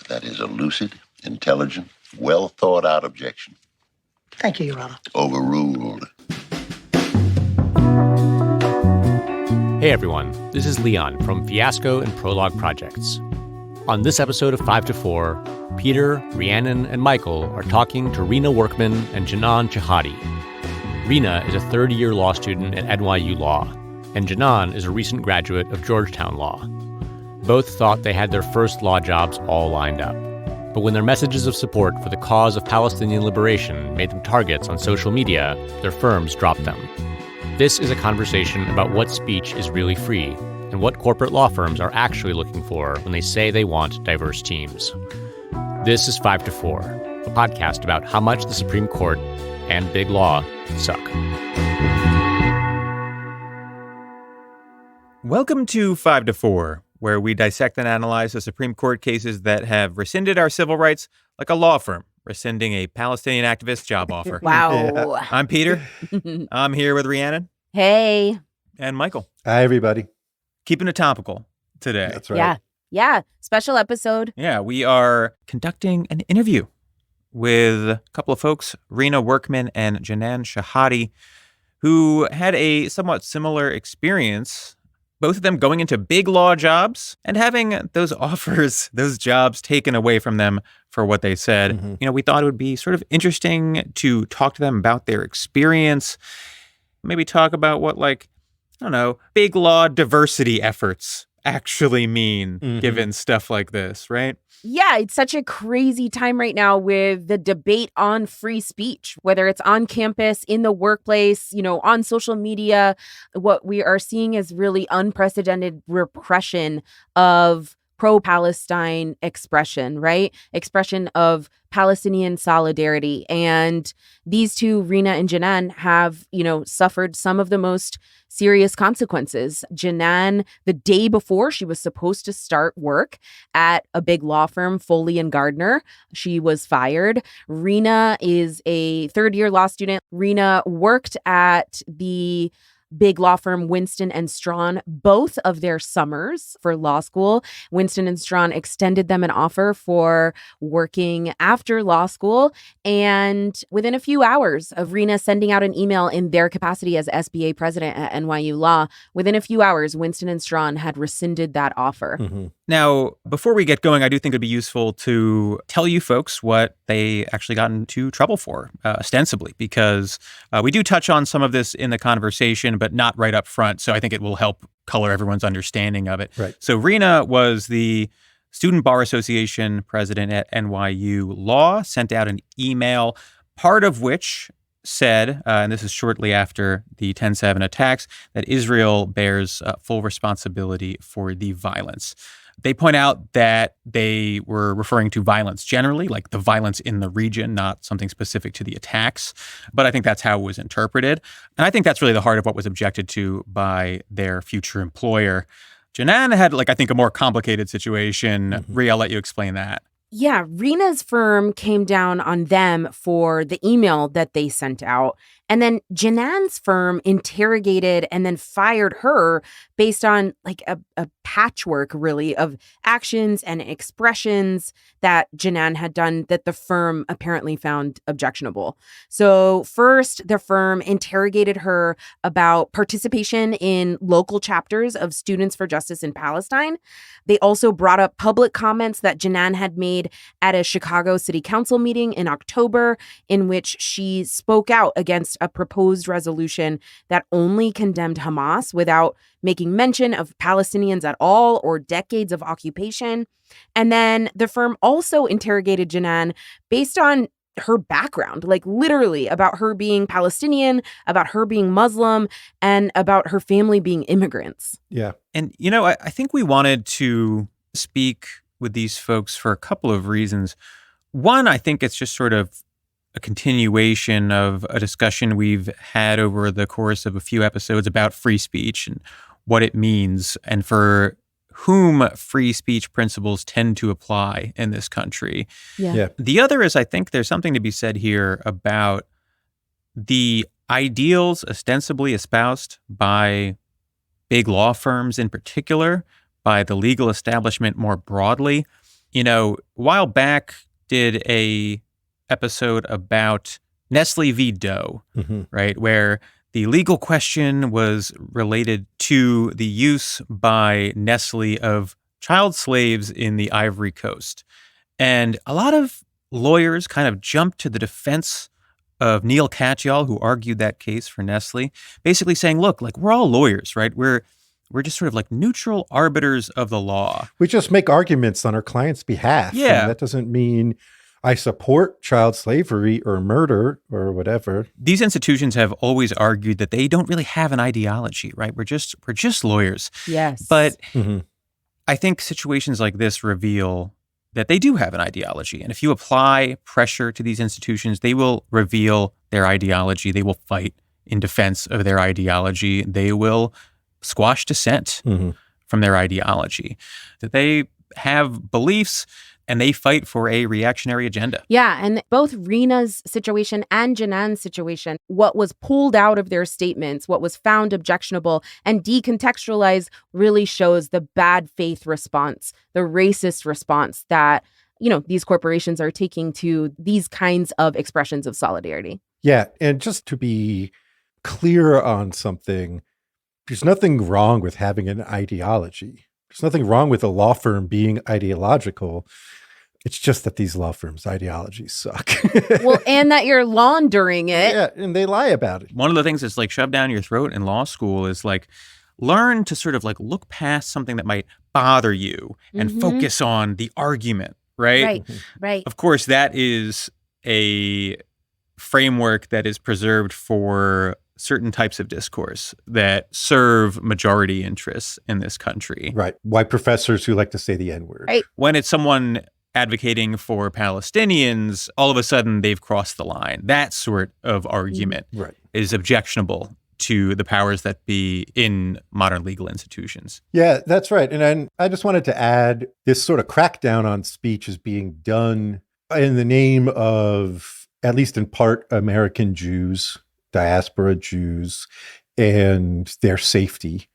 That is a lucid, intelligent, well-thought-out objection. Thank you, Your Honor. Overruled. Hey everyone, this is Leon from Fiasco and Prologue Projects. On this episode of 5 to 4, Peter, Rhiannon, and Michael are talking to Ryna Workman and Jinan Chehade. Ryna is a third-year law student at NYU Law, and Jinan is a recent graduate of Georgetown Law. Both thought they had their first law jobs all lined up. But when their messages of support for the cause of Palestinian liberation made them targets on social media, their firms dropped them. This is a conversation about what speech is really free and what corporate law firms are actually looking for when they say they want diverse teams. This is 5 to 4, a podcast about how much the Supreme Court and big law suck. Welcome to 5 to 4, where we dissect and analyze the Supreme Court cases that have rescinded our civil rights like a law firm rescinding a Palestinian activist job offer. Wow. I'm Peter. I'm here with Rhiannon. Hey. And Michael. Hi, everybody. Keeping it topical today. That's right. Yeah. Special episode. Yeah, we are conducting an interview with a couple of folks, Ryna Workman and Jinan Chehade, who had a somewhat similar experience, both of them going into big law jobs and having those offers, those jobs taken away from them for what they said. Mm-hmm. You know, we thought it would be sort of interesting to talk to them about their experience, maybe talk about what, big law diversity efforts actually mean, given stuff like this, right? Yeah, it's such a crazy time right now with the debate on free speech, whether it's on campus, in the workplace, on social media. What we are seeing is really unprecedented repression of pro-Palestine expression, right? Expression of Palestinian solidarity. And these two, Ryna and Jinan, have, suffered some of the most serious consequences. Jinan, the day before she was supposed to start work at a big law firm, Foley and Gardner, she was fired. Ryna is a third-year law student. Ryna worked at the big law firm Winston & Strawn both of their summers for law school. Winston & Strawn extended them an offer for working after law school. And within a few hours of Ryna sending out an email in their capacity as SBA president at NYU Law, within a few hours, Winston & Strawn had rescinded that offer. Mm-hmm. Now, before we get going, I do think it'd be useful to tell you folks what they actually got into trouble for, ostensibly, because we do touch on some of this in the conversation, but not right up front. So I think it will help color everyone's understanding of it. Right. So Ryna was the Student Bar Association president at NYU Law, sent out an email, part of which said, and this is shortly after the 10/7 attacks, that Israel bears full responsibility for the violence. They point out that they were referring to violence generally, like the violence in the region, not something specific to the attacks. But I think that's how it was interpreted. And I think that's really the heart of what was objected to by their future employer. Jinan had, I think, a more complicated situation. Mm-hmm. Rhea, I'll let you explain that. Yeah, Ryna's firm came down on them for the email that they sent out. And then Jinan's firm interrogated and then fired her based on a patchwork, really, of actions and expressions that Jinan had done that the firm apparently found objectionable. So first, the firm interrogated her about participation in local chapters of Students for Justice in Palestine. They also brought up public comments that Jinan had made at a Chicago City Council meeting in October, in which she spoke out against a proposed resolution that only condemned Hamas without making mention of Palestinians at all or decades of occupation. And then the firm also interrogated Jinan based on her background, literally about her being Palestinian, about her being Muslim, and about her family being immigrants. Yeah. And, I think we wanted to speak with these folks for a couple of reasons. One, I think it's just sort of a continuation of a discussion we've had over the course of a few episodes about free speech and what it means, and for whom free speech principles tend to apply in this country. Yeah. The other is, I think there's something to be said here about the ideals ostensibly espoused by big law firms in particular, by the legal establishment more broadly, a while back did a episode about Nestle v. Doe, right? Where the legal question was related to the use by Nestle of child slaves in the Ivory Coast. And a lot of lawyers kind of jumped to the defense of Neil Katyal, who argued that case for Nestle, basically saying, look, like, we're all lawyers, right? We're just sort of like neutral arbiters of the law. We just make arguments on our client's behalf. Yeah. And that doesn't mean I support child slavery or murder or whatever. These institutions have always argued that they don't really have an ideology, right? We're just lawyers. Yes. But I think situations like this reveal that they do have an ideology. And if you apply pressure to these institutions, they will reveal their ideology. They will fight in defense of their ideology. They will squash dissent from their ideology. That they have beliefs and they fight for a reactionary agenda. Yeah, and both Ryna's situation and Jinan's situation, what was pulled out of their statements, what was found objectionable and decontextualized really shows the bad faith response, the racist response that, these corporations are taking to these kinds of expressions of solidarity. Yeah, and just to be clear on something, there's nothing wrong with having an ideology. There's nothing wrong with a law firm being ideological. It's just that these law firms' ideologies suck. Well, and that you're laundering it. Yeah, and they lie about it. One of the things that's like shoved down your throat in law school is like, learn to sort of like look past something that might bother you and focus on the argument, right? Right. Of course, that is a framework that is preserved for certain types of discourse that serve majority interests in this country. Right. White professors who like to say the N-word. Right. When it's someone advocating for Palestinians, all of a sudden they've crossed the line. That sort of argument is objectionable to the powers that be in modern legal institutions. Yeah, that's right. And I just wanted to add, this sort of crackdown on speech is being done in the name of, at least in part, American Jews, diaspora Jews, and their safety.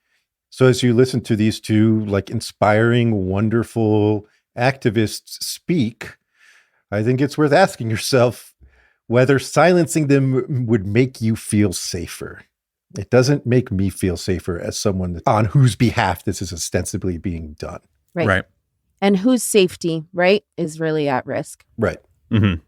So as you listen to these two like inspiring, wonderful activists speak, I think it's worth asking yourself whether silencing them would make you feel safer. It doesn't make me feel safer as someone on whose behalf this is ostensibly being done. Right. And whose safety, right, is really at risk. Right. Mm-hmm.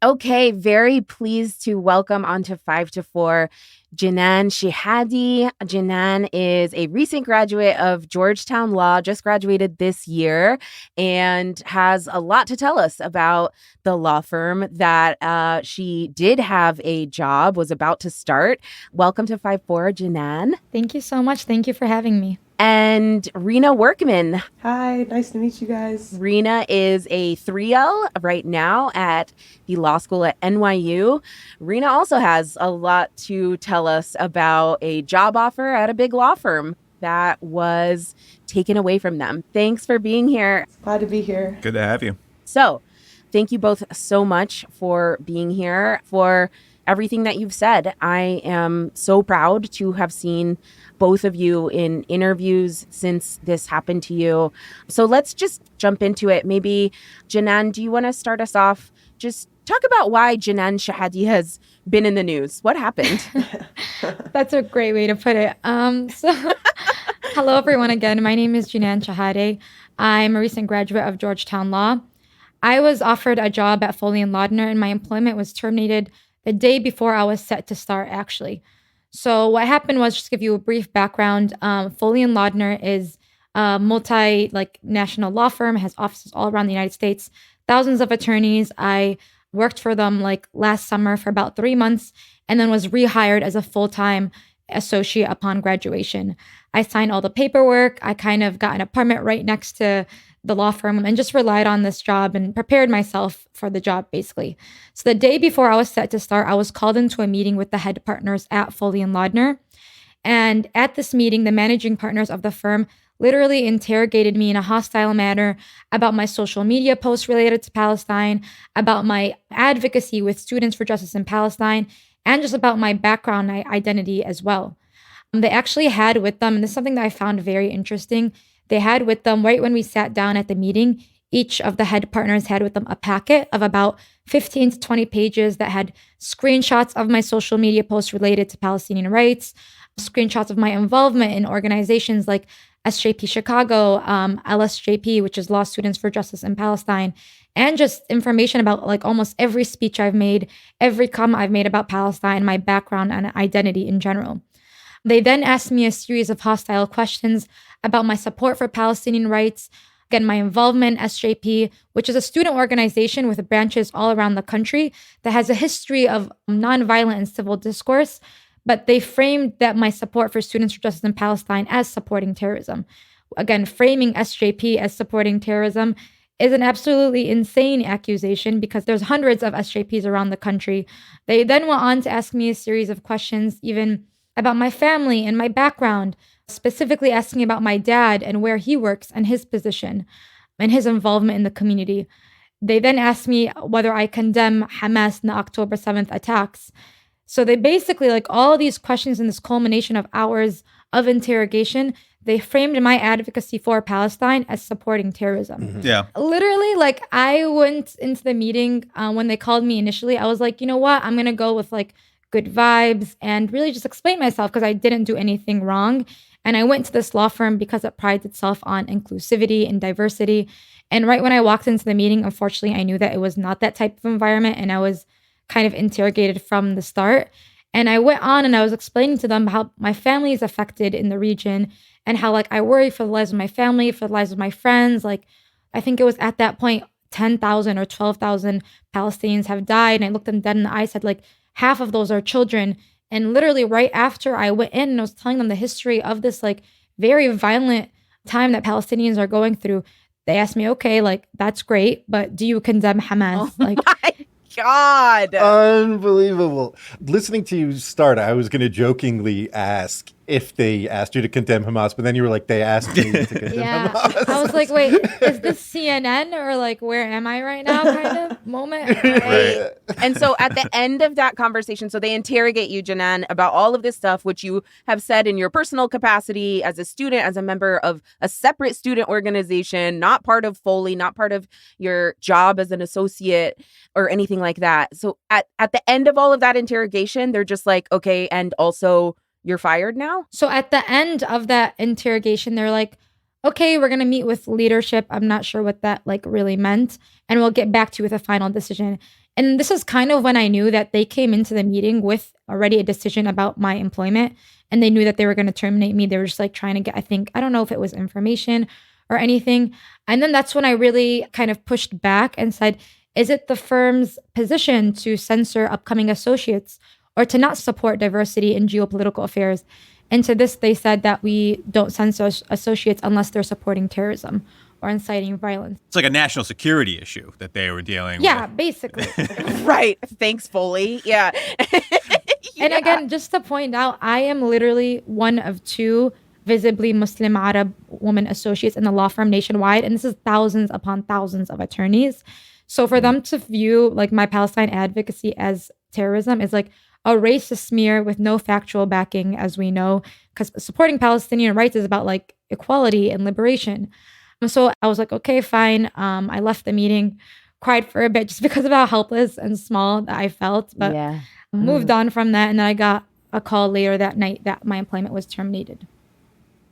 Okay, very pleased to welcome onto 5 to 4 Jinan Chehade. Jinan is a recent graduate of Georgetown Law, just graduated this year, and has a lot to tell us about the law firm that she did have a job, was about to start. Welcome to 5-4, Jinan. Thank you so much. Thank you for having me. And Ryna Workman. Hi, nice to meet you guys. Ryna is a 3L right now at the law school at NYU. Ryna also has a lot to tell us about a job offer at a big law firm that was taken away from them. Thanks for being here. Glad to be here. Good to have you. So, thank you both so much for being here, for everything that you've said. I am so proud to have seen both of you in interviews since this happened to you. So let's just jump into it. Maybe, Jinan, do you want to start us off? Just talk about why Jinan Chehade has been in the news. What happened? That's a great way to put it. Hello, everyone, again. My name is Jinan Chehade. I'm a recent graduate of Georgetown Law. I was offered a job at Foley & Lardner, and my employment was terminated the day before I was set to start, actually. So what happened was, just to give you a brief background, Foley & Lardner is a national law firm, has offices all around the United States, thousands of attorneys. I worked for them last summer for about 3 months and then was rehired as a full-time associate upon graduation. I signed all the paperwork. I kind of got an apartment right next to the law firm and just relied on this job and prepared myself for the job, basically. So the day before I was set to start, I was called into a meeting with the head partners at Foley & Lardner. And at this meeting, the managing partners of the firm literally interrogated me in a hostile manner about my social media posts related to Palestine, about my advocacy with Students for Justice in Palestine, and just about my background identity as well. They actually had with them, and this is something that I found very interesting, they had with them right when we sat down at the meeting, each of the head partners had with them a packet of about 15 to 20 pages that had screenshots of my social media posts related to Palestinian rights, screenshots of my involvement in organizations like SJP Chicago, LSJP, which is Law Students for Justice in Palestine, and just information about like almost every speech I've made, every comment I've made about Palestine, my background and identity in general. They then asked me a series of hostile questions about my support for Palestinian rights, again, my involvement in SJP, which is a student organization with branches all around the country that has a history of nonviolent and civil discourse, but they framed that my support for Students for Justice in Palestine as supporting terrorism. Again, framing SJP as supporting terrorism is an absolutely insane accusation because there's hundreds of SJPs around the country. They then went on to ask me a series of questions, even about my family and my background, specifically asking about my dad and where he works and his position and his involvement in the community. They then asked me whether I condemn Hamas in the October 7th attacks. So they basically, like all these questions in this culmination of hours of interrogation, they framed my advocacy for Palestine as supporting terrorism. Yeah. Literally, like I went into the meeting when they called me initially, I was like, you know what? I'm going to go with like good vibes and really just explain myself because I didn't do anything wrong. And I went to this law firm because it prides itself on inclusivity and diversity. And right when I walked into the meeting, unfortunately, I knew that it was not that type of environment. And I was kind of interrogated from the start. And I went on and I was explaining to them how my family is affected in the region and how like I worry for the lives of my family, for the lives of my friends. Like I think it was at that point, 10,000 or 12,000 Palestinians have died. And I looked them dead in the eye, said like half of those are children. And literally right after I went in and I was telling them the history of this like very violent time that Palestinians are going through, they asked me, okay, like that's great, but do you condemn Hamas? Oh my God. Unbelievable. Listening to you start, I was going to jokingly ask if they asked you to condemn Hamas, but then you were like, they asked me to condemn Hamas. I was like, wait, is this CNN or like, where am I right now kind of moment? Right. And so at the end of that conversation, so they interrogate you, Jinan, about all of this stuff, which you have said in your personal capacity as a student, as a member of a separate student organization, not part of Foley, not part of your job as an associate or anything like that. So at the end of all of that interrogation, they're just like, okay, and also you're fired now? So at the end of that interrogation, they're like, okay, we're going to meet with leadership. I'm not sure what that like really meant. And we'll get back to you with a final decision. And this is kind of when I knew that they came into the meeting with already a decision about my employment. And they knew that they were going to terminate me. They were just like trying to get, I don't know if it was information or anything. And then that's when I really kind of pushed back and said, is it the firm's position to censor upcoming associates or to not support diversity in geopolitical affairs? And to this, they said that we don't censor associates unless they're supporting terrorism or inciting violence. It's like a national security issue that they were dealing with. Yeah, basically. Right. Thanks, Foley. Yeah. And again, just to point out, I am literally one of two visibly Muslim Arab woman associates in the law firm nationwide. And this is thousands upon thousands of attorneys. So for them to view like my Palestine advocacy as terrorism is like a racist smear with no factual backing, as we know, because supporting Palestinian rights is about like equality and liberation. So I was like, okay, fine. I left the meeting, cried for a bit just because of how helpless and small that I felt, but moved on from that. And then I got a call later that night that my employment was terminated.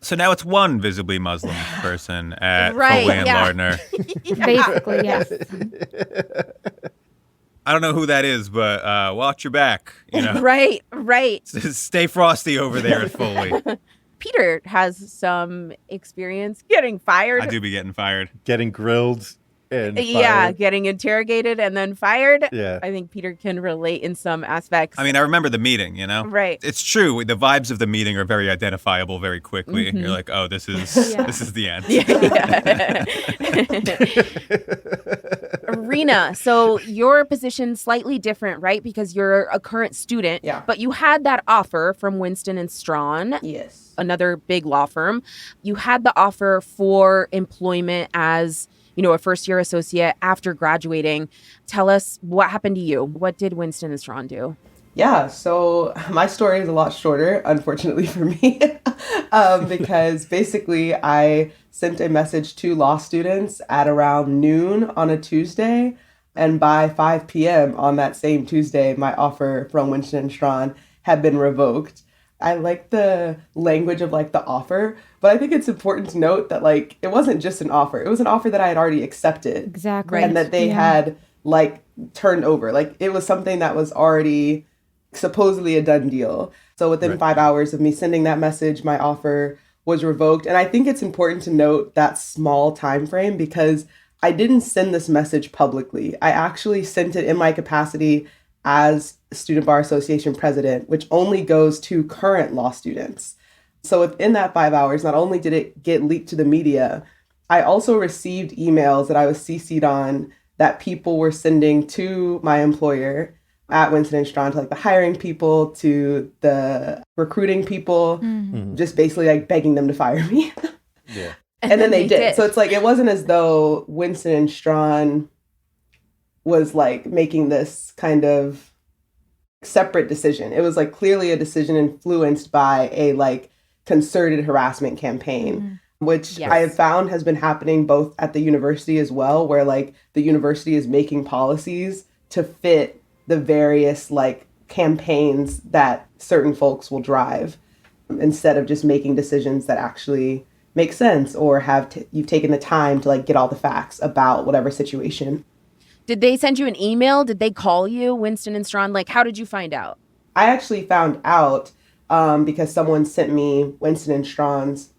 So now it's one visibly Muslim person at Right, Foley and yeah. Lardner. Basically, yes. I don't know who that is, but watch your back. You know, Right. stay frosty over there at Foley. Peter has some experience getting fired. I do be getting fired. Getting grilled and Yeah, fired. getting interrogated and then fired. Yeah. I think Peter can relate in some aspects. I mean, I remember the meeting, you know? Right. It's true. The vibes of the meeting are very identifiable very quickly. You're like, oh, this is Yeah. this is the end. Ryna, so your position slightly different, right? Because you're a current student. Yeah. But you had that offer from Winston and Strawn, Yes. another big law firm. You had the offer for employment as, you know, a first-year associate after graduating. Tell us what happened to you. What did Winston and Strawn do? Yeah, so my story is a lot shorter, unfortunately for me, because basically I sent a message to law students at around noon on a Tuesday, and by 5 p.m. on that same Tuesday, my offer from Winston and Strawn had been revoked. I like the language of like the offer, but I think it's important to note that like it wasn't just an offer. It was an offer that I had already accepted. Exactly. And that they had like turned over. Like it was something that was already supposedly a done deal. So within 5 hours of me sending that message, my offer was revoked. And I think it's important to note that small time frame because I didn't send this message publicly. I actually sent it in my capacity as Student Bar Association president, which only goes to current law students. So within that 5 hours, not only did it get leaked to the media, I also received emails that I was CC'd on that people were sending to my employer at Winston and Strawn, to like the hiring people, to the recruiting people, just basically like begging them to fire me. Yeah. And then they did. So it's like, it wasn't as though Winston and Strawn was like making this kind of separate decision. It was like clearly a decision influenced by a like concerted harassment campaign, which I have found has been happening both at the university as well, where like the university is making policies to fit the various like campaigns that certain folks will drive instead of just making decisions that actually make sense or have you've taken the time to like get all the facts about whatever situation. Did they send you an email? Did they call you, Winston and Strawn? Like, how did you find out? I actually found out because someone sent me Winston and Strawn's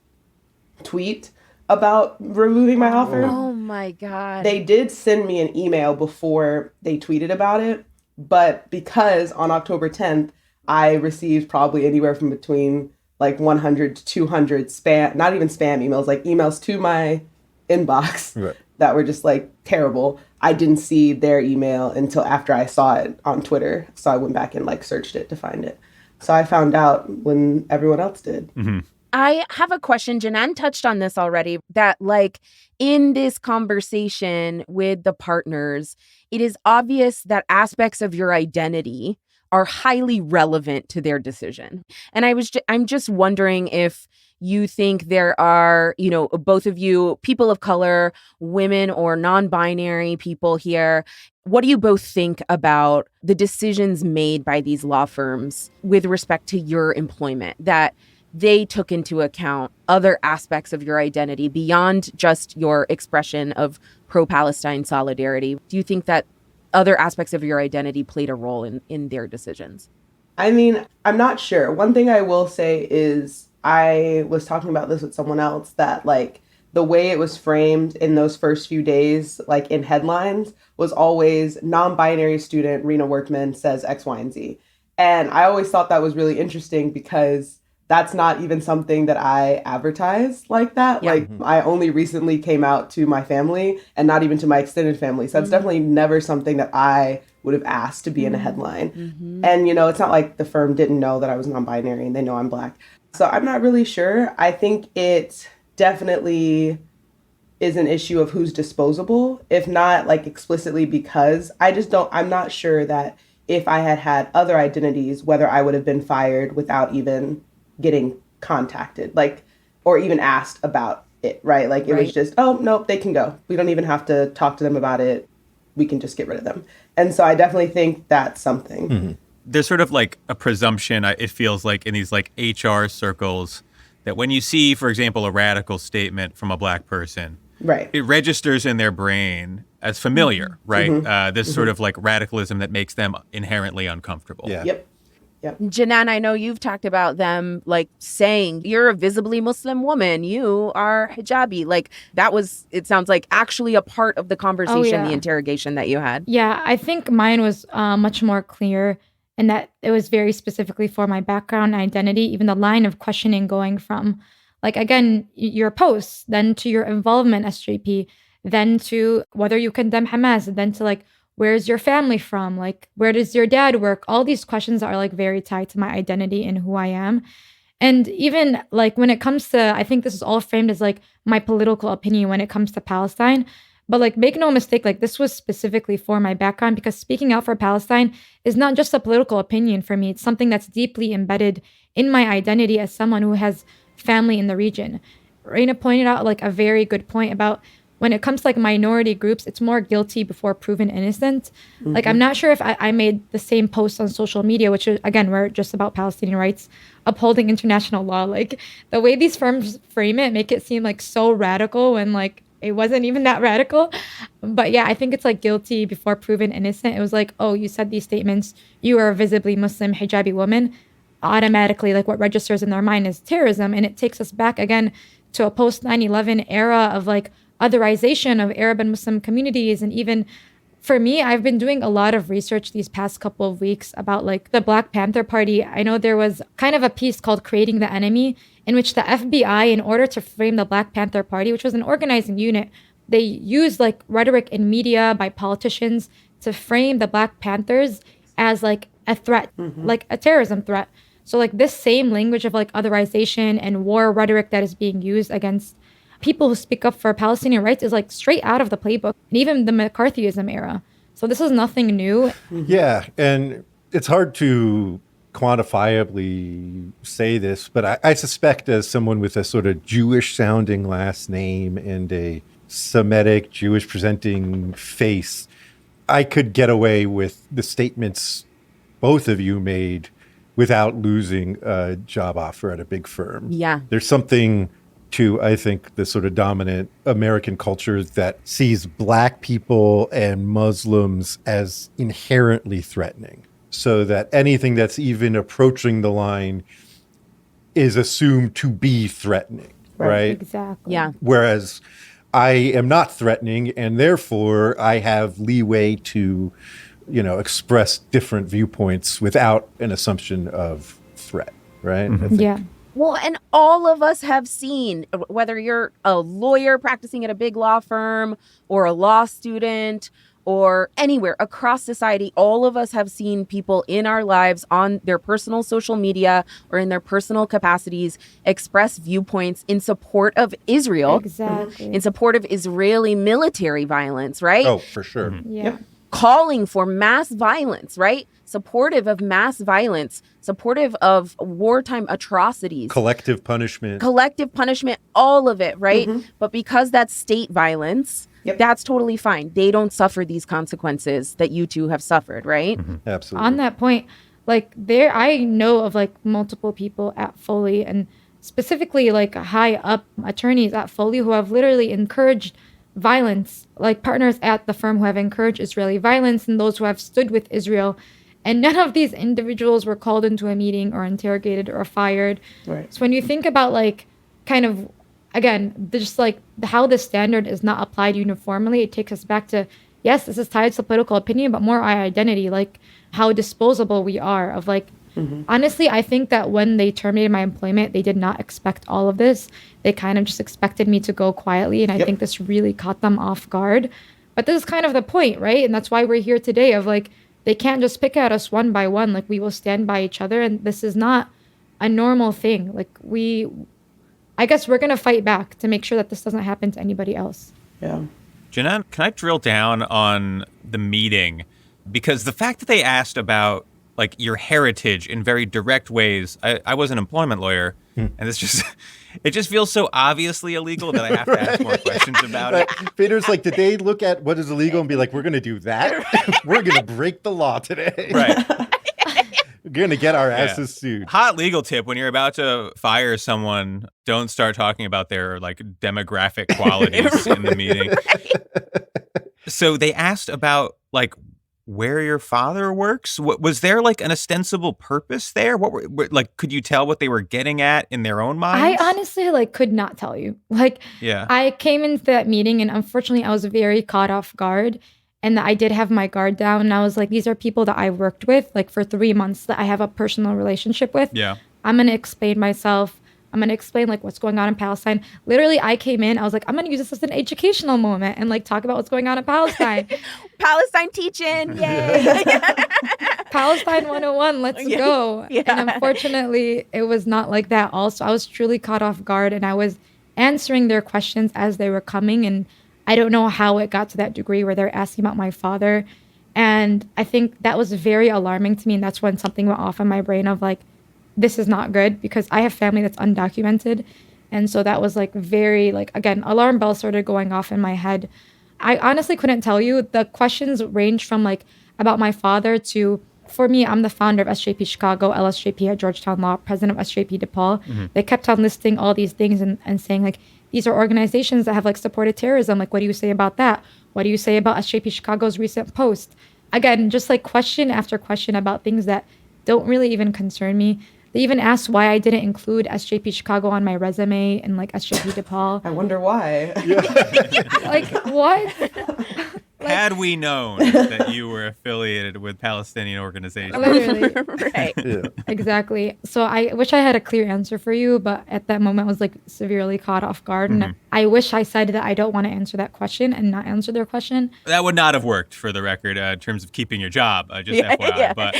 tweet about removing my offer. Oh my God. They did send me an email before they tweeted about it. But because on October 10th, I received probably anywhere from between like 100 to 200 spam, not even spam emails, like emails to my inbox that were just like terrible. I didn't see their email until after I saw it on Twitter. So I went back and like searched it to find it. So I found out when everyone else did. I have a question. Jinan touched on this already, that like in this conversation with the partners, it is obvious that aspects of your identity are highly relevant to their decision. And I'm just wondering if you think there are, you know, both of you, people of color, women or non-binary people here, what do you both think about the decisions made by these law firms with respect to your employment, that they took into account other aspects of your identity beyond just your expression of pro-Palestine solidarity? Do you think that other aspects of your identity played a role in their decisions? I mean, I'm not sure. One thing I will say is I was talking about this with someone else, that like the way it was framed in those first few days, like in headlines, was always non-binary student Ryna Workman says X, Y, and Z. And I always thought that was really interesting because that's not even something that I advertise like that. Like I only recently came out to my family and not even to my extended family. So it's definitely never something that I would have asked to be in a headline. And, you know, it's not like the firm didn't know that I was non-binary and they know I'm Black. So I'm not really sure. I think it definitely is an issue of who's disposable, if not like explicitly, because I'm not sure that if I had had other identities, whether I would have been fired without even getting contacted, like, or even asked about it, right? Like it was just, oh, nope, they can go. We don't even have to talk to them about it. We can just get rid of them. And so I definitely think that's something. There's sort of like a presumption, it feels like, in these like HR circles that when you see, for example, a radical statement from a Black person, it registers in their brain as familiar, right? This sort of like radicalism that makes them inherently uncomfortable. Yep. Jinan, I know you've talked about them like saying you're a visibly Muslim woman, you are hijabi. Like that was, it sounds like, actually a part of the conversation, the interrogation that you had. Yeah, I think mine was much more clear in that it was very specifically for my background and identity, even the line of questioning going from, like, again, your posts, then to your involvement as JP, then to whether you condemn Hamas, then to like, where's your family from? Like, where does your dad work? All these questions are like very tied to my identity and who I am. And even like when it comes to, I think this is all framed as like my political opinion when it comes to Palestine. But like, make no mistake, like this was specifically for my background, because speaking out for Palestine is not just a political opinion for me. It's something that's deeply embedded in my identity as someone who has family in the region. Ryna pointed out like a very good point about when it comes to like minority groups, it's more guilty before proven innocent. Like, I'm not sure if I made the same post on social media, which is, again, we're just about Palestinian rights, upholding international law. Like, the way these firms frame it, make it seem like so radical when like it wasn't even that radical. But yeah, I think it's like guilty before proven innocent. It was like, oh, you said these statements, you are a visibly Muslim hijabi woman. Automatically, like what registers in their mind is terrorism. And it takes us back again to a post 9/11 era of like otherization of Arab and Muslim communities. And even for me, I've been doing a lot of research these past couple of weeks about like the Black Panther Party. I know there was kind of a piece called Creating the Enemy, in which the FBI, in order to frame the Black Panther Party, which was an organizing unit, they used like rhetoric in media by politicians to frame the Black Panthers as like a threat, like a terrorism threat. So like this same language of like otherization and war rhetoric that is being used against people who speak up for Palestinian rights is like straight out of the playbook, and even the McCarthyism era. So this is nothing new. Yeah, and it's hard to quantifiably say this, but I suspect as someone with a sort of Jewish-sounding last name and a Semitic, Jewish-presenting face, I could get away with the statements both of you made without losing a job offer at a big firm. Yeah. There's something to, I think, the sort of dominant American culture that sees Black people and Muslims as inherently threatening, so that anything that's even approaching the line is assumed to be threatening, right? Exactly. Yeah. Whereas I am not threatening, and therefore I have leeway to, express different viewpoints without an assumption of threat, right? I think Yeah. Well, and all of us have seen, whether you're a lawyer practicing at a big law firm or a law student or anywhere across society, all of us have seen people in our lives on their personal social media or in their personal capacities express viewpoints in support of Israel, Exactly. in support of Israeli military violence, right? Oh, for sure. Yeah. Calling for mass violence, right? Supportive of mass violence, supportive of wartime atrocities, Collective punishment. all of it, right? But because that's state violence, that's totally fine. They don't suffer these consequences that you two have suffered, right? Absolutely. On that point, like I know of like multiple people at Foley, and specifically like high up attorneys at Foley who have literally encouraged violence, like partners at the firm who have encouraged Israeli violence and those who have stood with Israel. And none of these individuals were called into a meeting or interrogated or fired. Right. So when you think about like kind of, again, just like how the standard is not applied uniformly, it takes us back to, yes, this is tied to political opinion, but more our identity, like how disposable we are of like, honestly, I think that when they terminated my employment, they did not expect all of this. They kind of just expected me to go quietly. And I think this really caught them off guard. But this is kind of the point, right? And that's why we're here today of like, they can't just pick at us one by one. Like, we will stand by each other. And this is not a normal thing. Like, I guess we're going to fight back to make sure that this doesn't happen to anybody else. Yeah. Jinan, can I drill down on the meeting? Because the fact that they asked about like your heritage in very direct ways, I was an employment lawyer, and it just feels so obviously illegal that I have to ask more questions about it. Peter's like, did they look at what is illegal and be like, we're going to do that? We're going to break the law today. Right. We're going to get our asses sued. Hot legal tip: when you're about to fire someone, don't start talking about their like demographic qualities in the meeting. So they asked about like where your father works. Was there like an ostensible purpose there? What were like, could you tell what they were getting at in their own minds? I honestly like could not tell you. Like, I came into that meeting and unfortunately I was very caught off guard, and I did have my guard down, and I was like, these are people that I worked with like for 3 months that I have a personal relationship with. Yeah. I'm going to explain myself. I'm going to explain like what's going on in Palestine. Literally, I came in, I was like, I'm going to use this as an educational moment and like talk about what's going on in Palestine. Palestine teaching, yay! Palestine 101, let's go. Yeah. And unfortunately, it was not like that also. I was truly caught off guard, and I was answering their questions as they were coming. And I don't know how it got to that degree where they're asking about my father. And I think that was very alarming to me. And that's when something went off in my brain of like, this is not good, because I have family that's undocumented. And so that was like very, like, again, alarm bells started going off in my head. I honestly couldn't tell you. The questions ranged from like about my father to, for me, I'm the founder of SJP Chicago, LSJP at Georgetown Law, president of SJP DePaul. They kept on listing all these things and saying like, these are organizations that have like supported terrorism. Like, what do you say about that? What do you say about SJP Chicago's recent post? Again, just like question after question about things that don't really even concern me. They even asked why I didn't include SJP Chicago on my resume and like SJP DePaul. I wonder why. Like, what? Had we known that you were affiliated with Palestinian organizations. Literally. Right. Yeah. Exactly. So I wish I had a clear answer for you, but at that moment I was like severely caught off guard. And I wish I said that I don't want to answer that question and not answer their question. That would not have worked, for the record, in terms of keeping your job, just FYI. But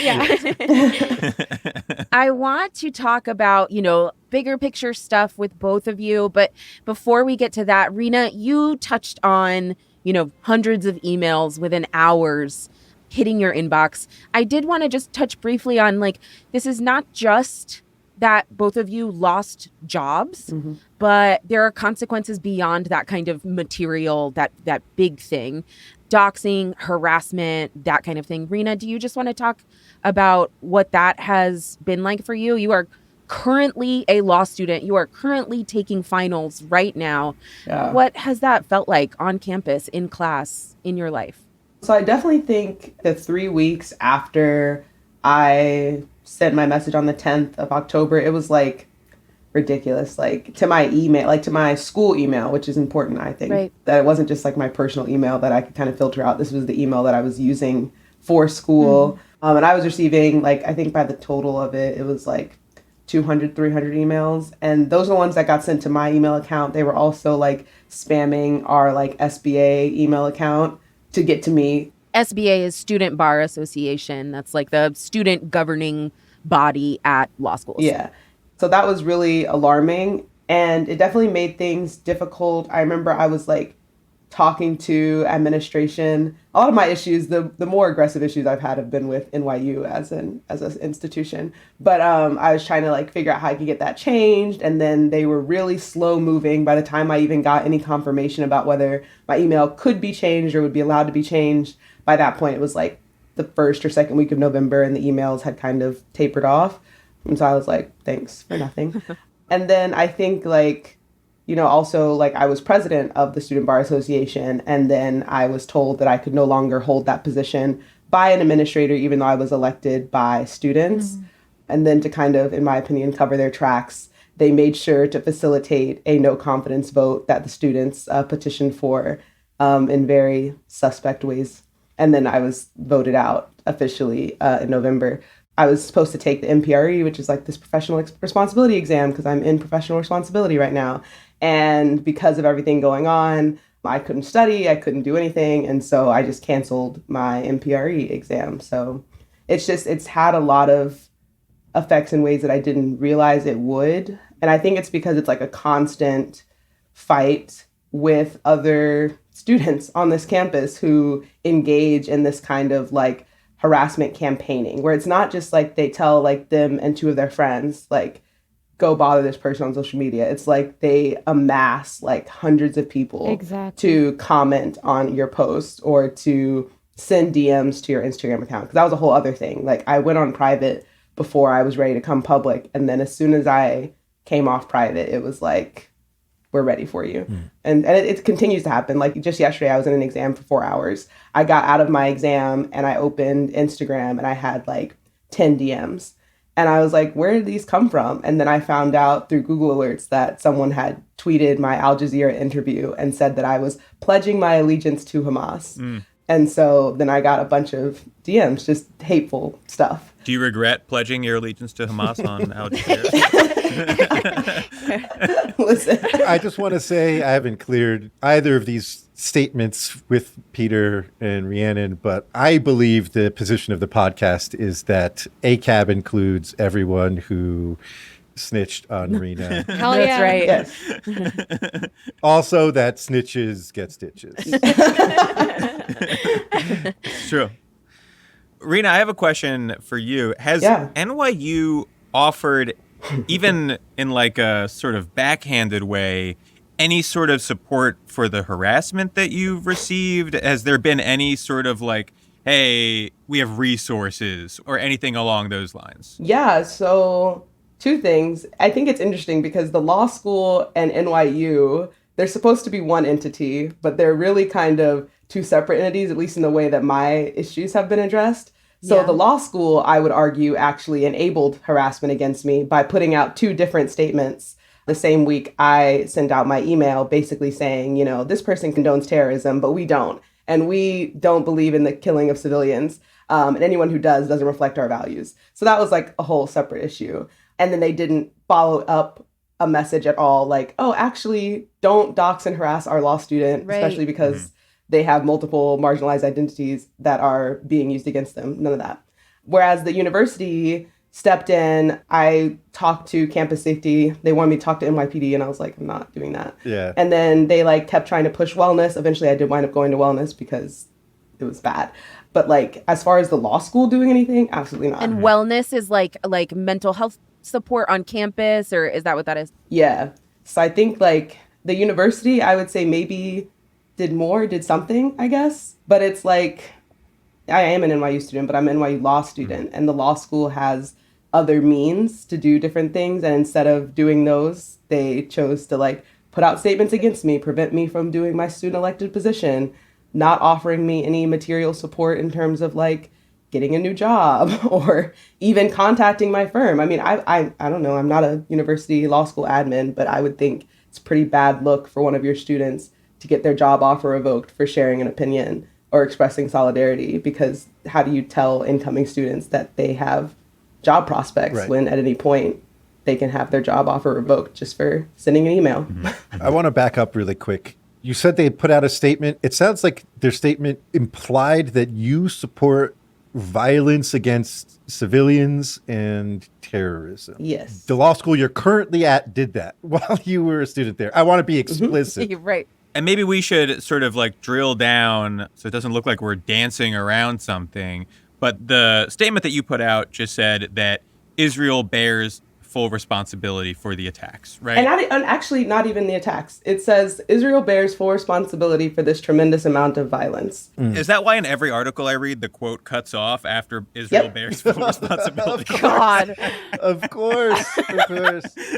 I want to talk about, bigger picture stuff with both of you. But before we get to that, Ryna, you touched on, hundreds of emails within hours hitting your inbox. I did want to just touch briefly on like, this is not just that both of you lost jobs, but there are consequences beyond that kind of material, that big thing, doxing, harassment, that kind of thing. Ryna, do you just want to talk about what that has been like for you? You are currently a law student. You are currently taking finals right now. Yeah. What has that felt like on campus, in class, in your life? So I definitely think the 3 weeks after I sent my message on the 10th of October, it was like ridiculous. Like to my email, like to my school email, which is important, I think. Right. That it wasn't just like my personal email that I could kind of filter out. This was the email that I was using for school. And I was receiving, like, I think by the total of it, it was like 200, 300 emails. And those are the ones that got sent to my email account. They were also like spamming our like SBA email account to get to me. SBA is Student Bar Association. That's like the student governing body at law schools. Yeah. So that was really alarming. And it definitely made things difficult. I remember I was like talking to administration. A lot of my issues, the more aggressive issues I've had have been with NYU as an institution. But I was trying to like figure out how I could get that changed. And then they were really slow moving by the time I even got any confirmation about whether my email could be changed or would be allowed to be changed. By that point, it was like the first or second week of November and the emails had kind of tapered off. And so I was like, thanks for nothing. And then I think like, also like I was president of the Student Bar Association, and then I was told that I could no longer hold that position by an administrator, even though I was elected by students. And then to kind of, in my opinion, cover their tracks, they made sure to facilitate a no confidence vote that the students petitioned for in very suspect ways. And then I was voted out officially in November. I was supposed to take the MPRE, which is like this professional responsibility exam, because I'm in professional responsibility right now. And because of everything going on, I couldn't study, I couldn't do anything. And so I just canceled my MPRE exam. So it's had a lot of effects in ways that I didn't realize it would. And I think it's because it's like a constant fight with other students on this campus who engage in this kind of like harassment campaigning, where it's not just like they tell like them and two of their friends, like, go bother this person on social media. It's like they amass like hundreds of people to comment on your post or to send DMs to your Instagram account. Because that was a whole other thing. Like I went on private before I was ready to come public. And then as soon as I came off private, it was like, we're ready for you. And it continues to happen. Like just yesterday, I was in an exam for 4 hours. I got out of my exam and I opened Instagram and I had like 10 DMs. And I was like, where did these come from? And then I found out through Google Alerts that someone had tweeted my Al Jazeera interview and said that I was pledging my allegiance to Hamas. And so then I got a bunch of DMs, just hateful stuff. Do you regret pledging your allegiance to Hamas on Al Jazeera? Listen, I just want to say I haven't cleared either of these statements with Peter and Rhiannon, but I believe the position of the podcast is that ACAB includes everyone who snitched on Ryna. Hell yeah. Right. Yes. Also, that snitches get stitches. It's true. Ryna, I have a question for you. Has NYU offered, even in like a sort of backhanded way, any sort of support for the harassment that you've received? Has there been any sort of like, hey, we have resources or anything along those lines? Yeah, so two things. I think it's interesting because the law school and NYU, they're supposed to be one entity, but they're really kind of two separate entities, at least in the way that my issues have been addressed. So the law school, I would argue, actually enabled harassment against me by putting out two different statements. The same week, I sent out my email basically saying, you know, this person condones terrorism, but we don't. And we don't believe in the killing of civilians. And anyone who does doesn't reflect our values. So that was like a whole separate issue. And then they didn't follow up a message at all like, oh, actually, don't dox and harass our law student, especially because they have multiple marginalized identities that are being used against them. None of that. Whereas the university stepped in, I talked to campus safety. They wanted me to talk to NYPD, and I was like, I'm not doing that. Yeah. And then they like kept trying to push wellness. Eventually, I did wind up going to wellness because it was bad. But like, as far as the law school doing anything, absolutely not. And wellness is like mental health support on campus, or is that what that is? Yeah. So I think like the university, I would say maybe did something, I guess. But it's like, I am an NYU student, but I'm an NYU law student. And the law school has other means to do different things. And instead of doing those, they chose to like put out statements against me, prevent me from doing my student elected position, not offering me any material support in terms of like getting a new job or even contacting my firm. I mean, I don't know. I'm not a university law school admin, but I would think it's a pretty bad look for one of your students to get their job offer revoked for sharing an opinion or expressing solidarity, because how do you tell incoming students that they have job prospects when at any point they can have their job offer revoked just for sending an email? I want to back up really quick. You said they put out a statement. It sounds like their statement implied that you support violence against civilians and terrorism. Yes. The law school you're currently at did that while you were a student there. I want to be explicit. Right. And maybe we should sort of like drill down so it doesn't look like we're dancing around something. But the statement that you put out just said that Israel bears full responsibility for the attacks, right? And actually, not even the attacks. It says Israel bears full responsibility for this tremendous amount of violence. Is that why in every article I read, the quote cuts off after Israel bears full responsibility? God. Of course.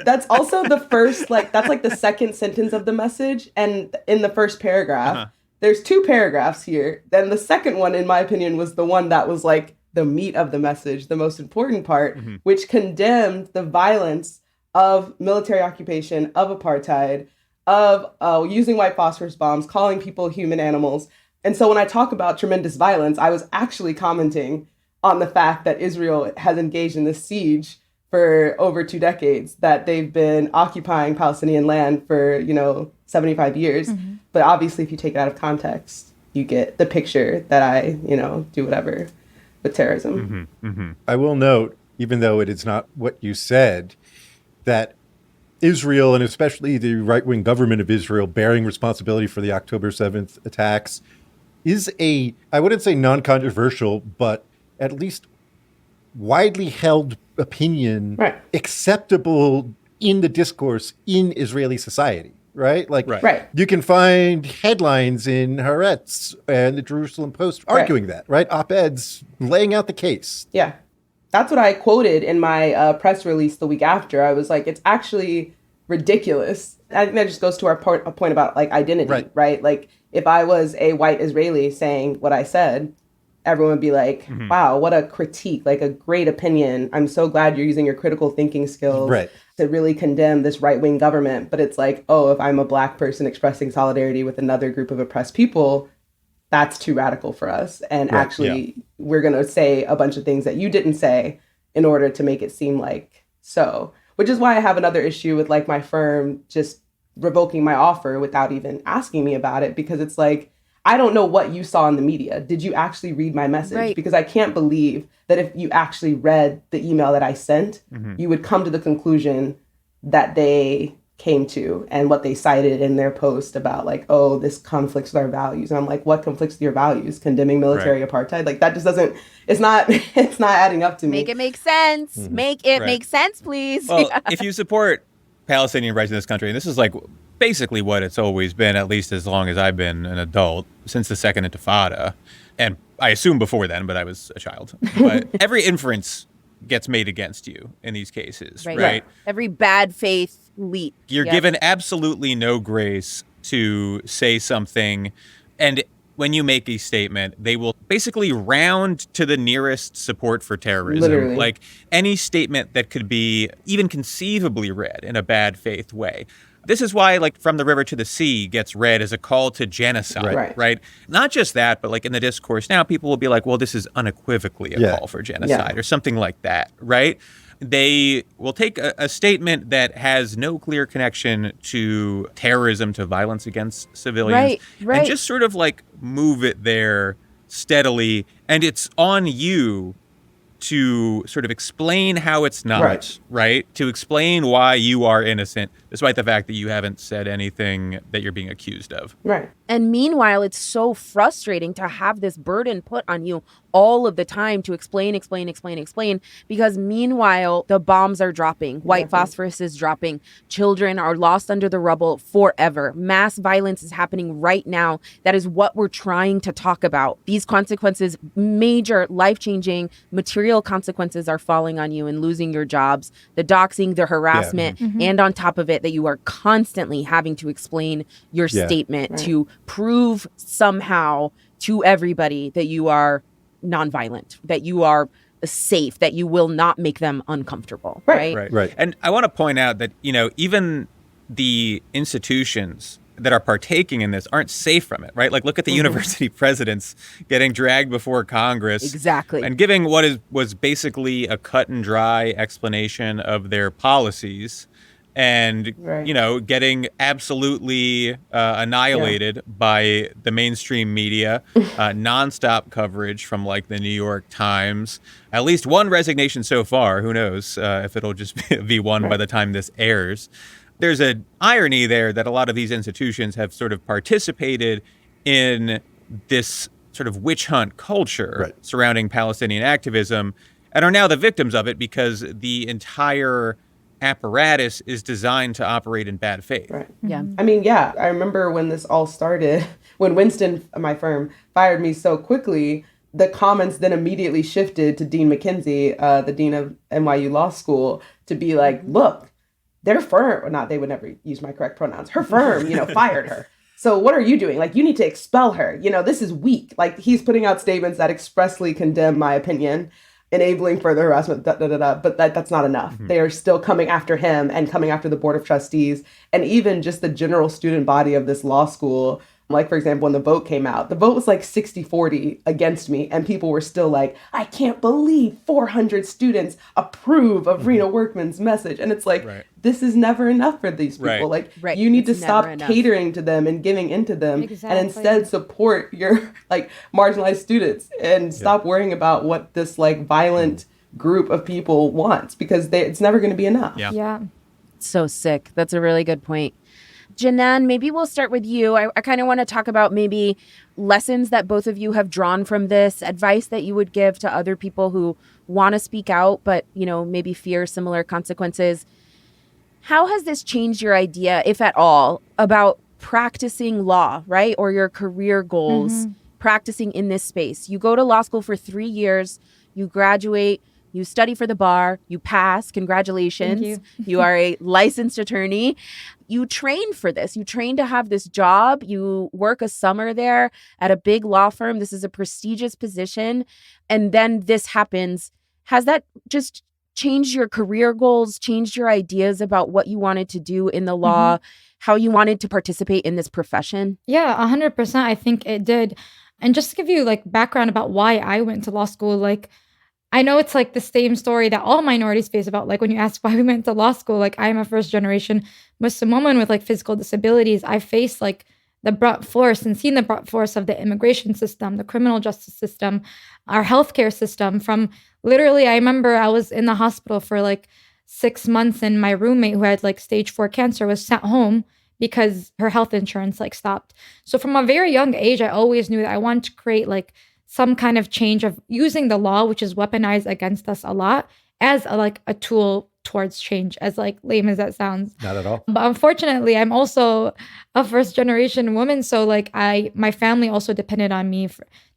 That's also the first, that's like the second sentence of the message. And in the first paragraph, there's two paragraphs here. Then the second one, in my opinion, was the one that was like the meat of the message, the most important part, which condemned the violence of military occupation, of apartheid, of using white phosphorus bombs, calling people human animals. And so when I talk about tremendous violence, I was actually commenting on the fact that Israel has engaged in this siege for over 2 decades, that they've been occupying Palestinian land for, 75 years. But obviously, if you take it out of context, you get the picture that I, do whatever with terrorism. I will note, even though it is not what you said, that Israel, and especially the right-wing government of Israel, bearing responsibility for the October 7th attacks, is I wouldn't say non-controversial, but at least widely held opinion, acceptable in the discourse in Israeli society. Right? You can find headlines in Haaretz and the Jerusalem Post arguing that, right? Op-eds laying out the case. Yeah. That's what I quoted in my press release the week after. I was like, it's actually ridiculous. I think that just goes to our point about like identity, right? Like if I was a white Israeli saying what I said, everyone would be like, wow, what a critique, like a great opinion. I'm so glad you're using your critical thinking skills to really condemn this right-wing government. But it's like, oh, if I'm a Black person expressing solidarity with another group of oppressed people, that's too radical for us. And we're going to say a bunch of things that you didn't say in order to make it seem like so. Which is why I have another issue with like my firm just revoking my offer without even asking me about it, because it's like, I don't know what you saw in the media. Did you actually read my message? Right. Because I can't believe that if you actually read the email that I sent, you would come to the conclusion that they came to and what they cited in their post about like, oh, this conflicts with our values. And I'm like, what conflicts with your values? Condemning military apartheid? Like that just doesn't, it's not adding up to me. Make it make sense. Make it make sense, please. Well, if you support Palestinian rights in this country, and this is like basically what it's always been, at least as long as I've been an adult, since the Second Intifada, and I assume before then, but I was a child. But every inference gets made against you in these cases, right? Every bad faith leap. You're given absolutely no grace to say something. And when you make a statement, they will basically round to the nearest support for terrorism. Literally. Like any statement that could be even conceivably read in a bad faith way. This is why, like, From the River to the Sea gets read as a call to genocide, right? Not just that, but like in the discourse now, people will be like, well, this is unequivocally a call for genocide or something like that, right? They will take a statement that has no clear connection to terrorism, to violence against civilians, and just sort of like move it there steadily. And it's on you to sort of explain how it's not, right? To explain why you are innocent, despite the fact that you haven't said anything that you're being accused of. Right. And meanwhile, it's so frustrating to have this burden put on you all of the time to explain, because meanwhile, the bombs are dropping, white phosphorus is dropping, children are lost under the rubble forever. Mass violence is happening right now. That is what we're trying to talk about. These consequences, major life-changing material consequences are falling on you and losing your jobs, the doxing, the harassment, and on top of it, that you are constantly having to explain your statement to prove somehow to everybody that you are nonviolent, that you are safe, that you will not make them uncomfortable, right? And I want to point out that, you know, even the institutions that are partaking in this aren't safe from it, right? Like, look at the university presidents getting dragged before Congress. Exactly. And giving what was basically a cut and dry explanation of their policies and, you know, getting absolutely annihilated by the mainstream media, nonstop coverage from like the New York Times, at least one resignation so far. Who knows if it'll just be one by the time this airs. There's an irony there that a lot of these institutions have sort of participated in this sort of witch hunt culture surrounding Palestinian activism and are now the victims of it because the entire apparatus is designed to operate in bad faith. I mean, I remember when this all started, when Winston, my firm, fired me so quickly, the comments then immediately shifted to Dean McKenzie, the dean of NYU Law School, to be like, look, their firm, or not, they would never use my correct pronouns, her firm, you know, fired her. So what are you doing? Like, you need to expel her. You know, this is weak. Like, he's putting out statements that expressly condemn my opinion, enabling further harassment, but that's not enough. They are still coming after him and coming after the board of trustees and even just the general student body of this law school. Like, for example, when the vote came out, the vote was like 60-40 against me. And people were still like, I can't believe 400 students approve of Ryna Workman's message. And it's like, this is never enough for these people. Like, you need to stop catering to them and giving into them and instead support your like marginalized students and stop worrying about what this like violent group of people wants, because it's never going to be enough. So sick. That's a really good point. Jinan, maybe we'll start with you. I kind of want to talk about maybe lessons that both of you have drawn from this, advice that you would give to other people who want to speak out, but, you know, maybe fear similar consequences. How has this changed your idea, if at all, about practicing law, right? Or your career goals, practicing in this space? You go to law school for 3 years, you graduate, you study for the bar, you pass, congratulations. Thank you. You are a licensed attorney. You train for this. You train to have this job. You work a summer there at a big law firm. This is a prestigious position. And then this happens. Has that just changed your career goals, changed your ideas about what you wanted to do in the law, how you wanted to participate in this profession? Yeah, 100%. I think it did. And just to give you like background about why I went to law school, like, I know it's like the same story that all minorities face about, like, when you ask why we went to law school, like, I am a first generation Muslim woman with like physical disabilities. I faced like the brunt force and seen the brunt force of the immigration system, the criminal justice system, our healthcare system. From literally, I remember I was in the hospital for like 6 months, and my roommate who had like stage 4 cancer was sent home because her health insurance like stopped. So from a very young age, I always knew that I wanted to create like some kind of change of using the law, which is weaponized against us a lot, as a tool towards change, as like lame as that sounds. Not at all. But unfortunately, I'm also a first generation woman. So like my family also depended on me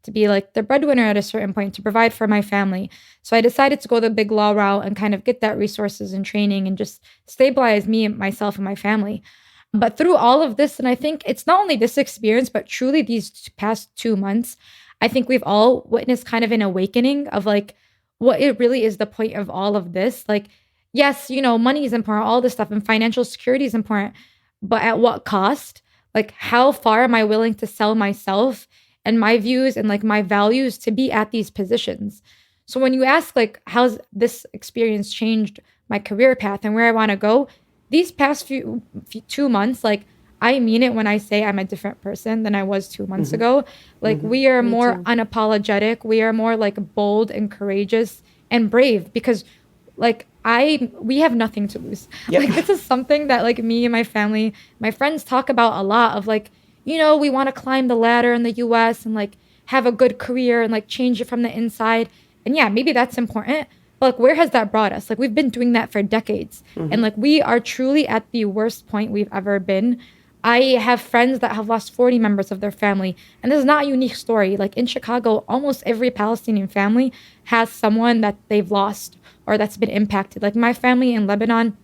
to be like the breadwinner at a certain point, to provide for my family. So I decided to go the big law route and kind of get that resources and training and just stabilize me and myself and my family. But through all of this, and I think it's not only this experience, but truly these past 2 months, I think we've all witnessed kind of an awakening of like what it really is the point of all of this. Like, yes, money is important, all this stuff, and financial security is important, but at what cost? Like, how far am I willing to sell myself and my views and like my values to be at these positions? So when you ask like, how's this experience changed my career path and where I want to go, these past few 2 months, like, I mean it when I say I'm a different person than I was 2 months ago. Like, we are more unapologetic. We are more like bold and courageous and brave because like we have nothing to lose. Yep. Like, this is something that like me and my family, my friends talk about a lot of like, we want to climb the ladder in the US and like have a good career and like change it from the inside. And yeah, maybe that's important. But like, where has that brought us? Like, we've been doing that for decades. And like, we are truly at the worst point we've ever been. I have friends that have lost 40 members of their family. And this is not a unique story. Like, in Chicago, almost every Palestinian family has someone that they've lost or that's been impacted. Like, my family in Lebanon,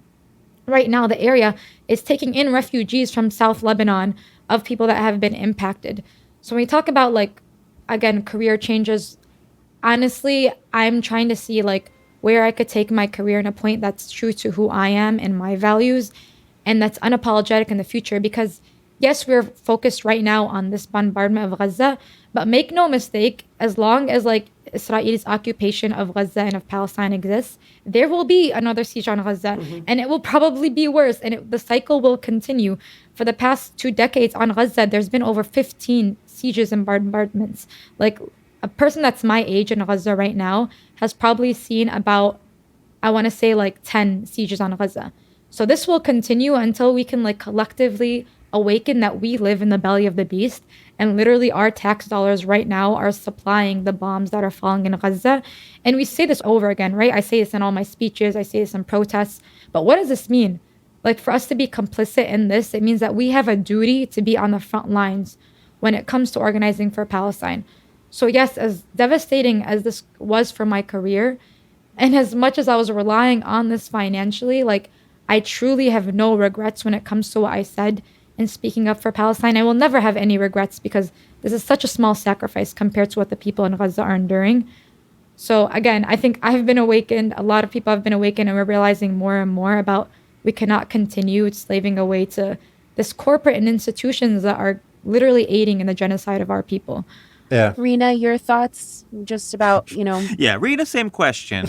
right now, the area is taking in refugees from South Lebanon of people that have been impacted. So when we talk about like, again, career changes, honestly, I'm trying to see like where I could take my career in a point that's true to who I am and my values, and that's unapologetic in the future. Because yes, we're focused right now on this bombardment of Gaza, but make no mistake, as long as like Israel's occupation of Gaza and of Palestine exists, there will be another siege on Gaza, and it will probably be worse, and the cycle will continue. For the past 2 decades on Gaza, there's been over 15 sieges and bombardments. Like, a person that's my age in Gaza right now has probably seen about, I want to say like 10 sieges on Gaza. So this will continue until we can like collectively awaken that we live in the belly of the beast, and literally our tax dollars right now are supplying the bombs that are falling in Gaza. And we say this over again, right? I say this in all my speeches, I say this in protests, but what does this mean? Like, for us to be complicit in this, it means that we have a duty to be on the front lines when it comes to organizing for Palestine. So yes, as devastating as this was for my career, and as much as I was relying on this financially, like, I truly have no regrets when it comes to what I said in speaking up for Palestine. I will never have any regrets because this is such a small sacrifice compared to what the people in Gaza are enduring. So again, I think I've been awakened. A lot of people have been awakened, and we're realizing more and more about we cannot continue slaving away to this corporate and institutions that are literally aiding in the genocide of our people. Yeah. Ryna, your thoughts just about, Yeah, Ryna, same question.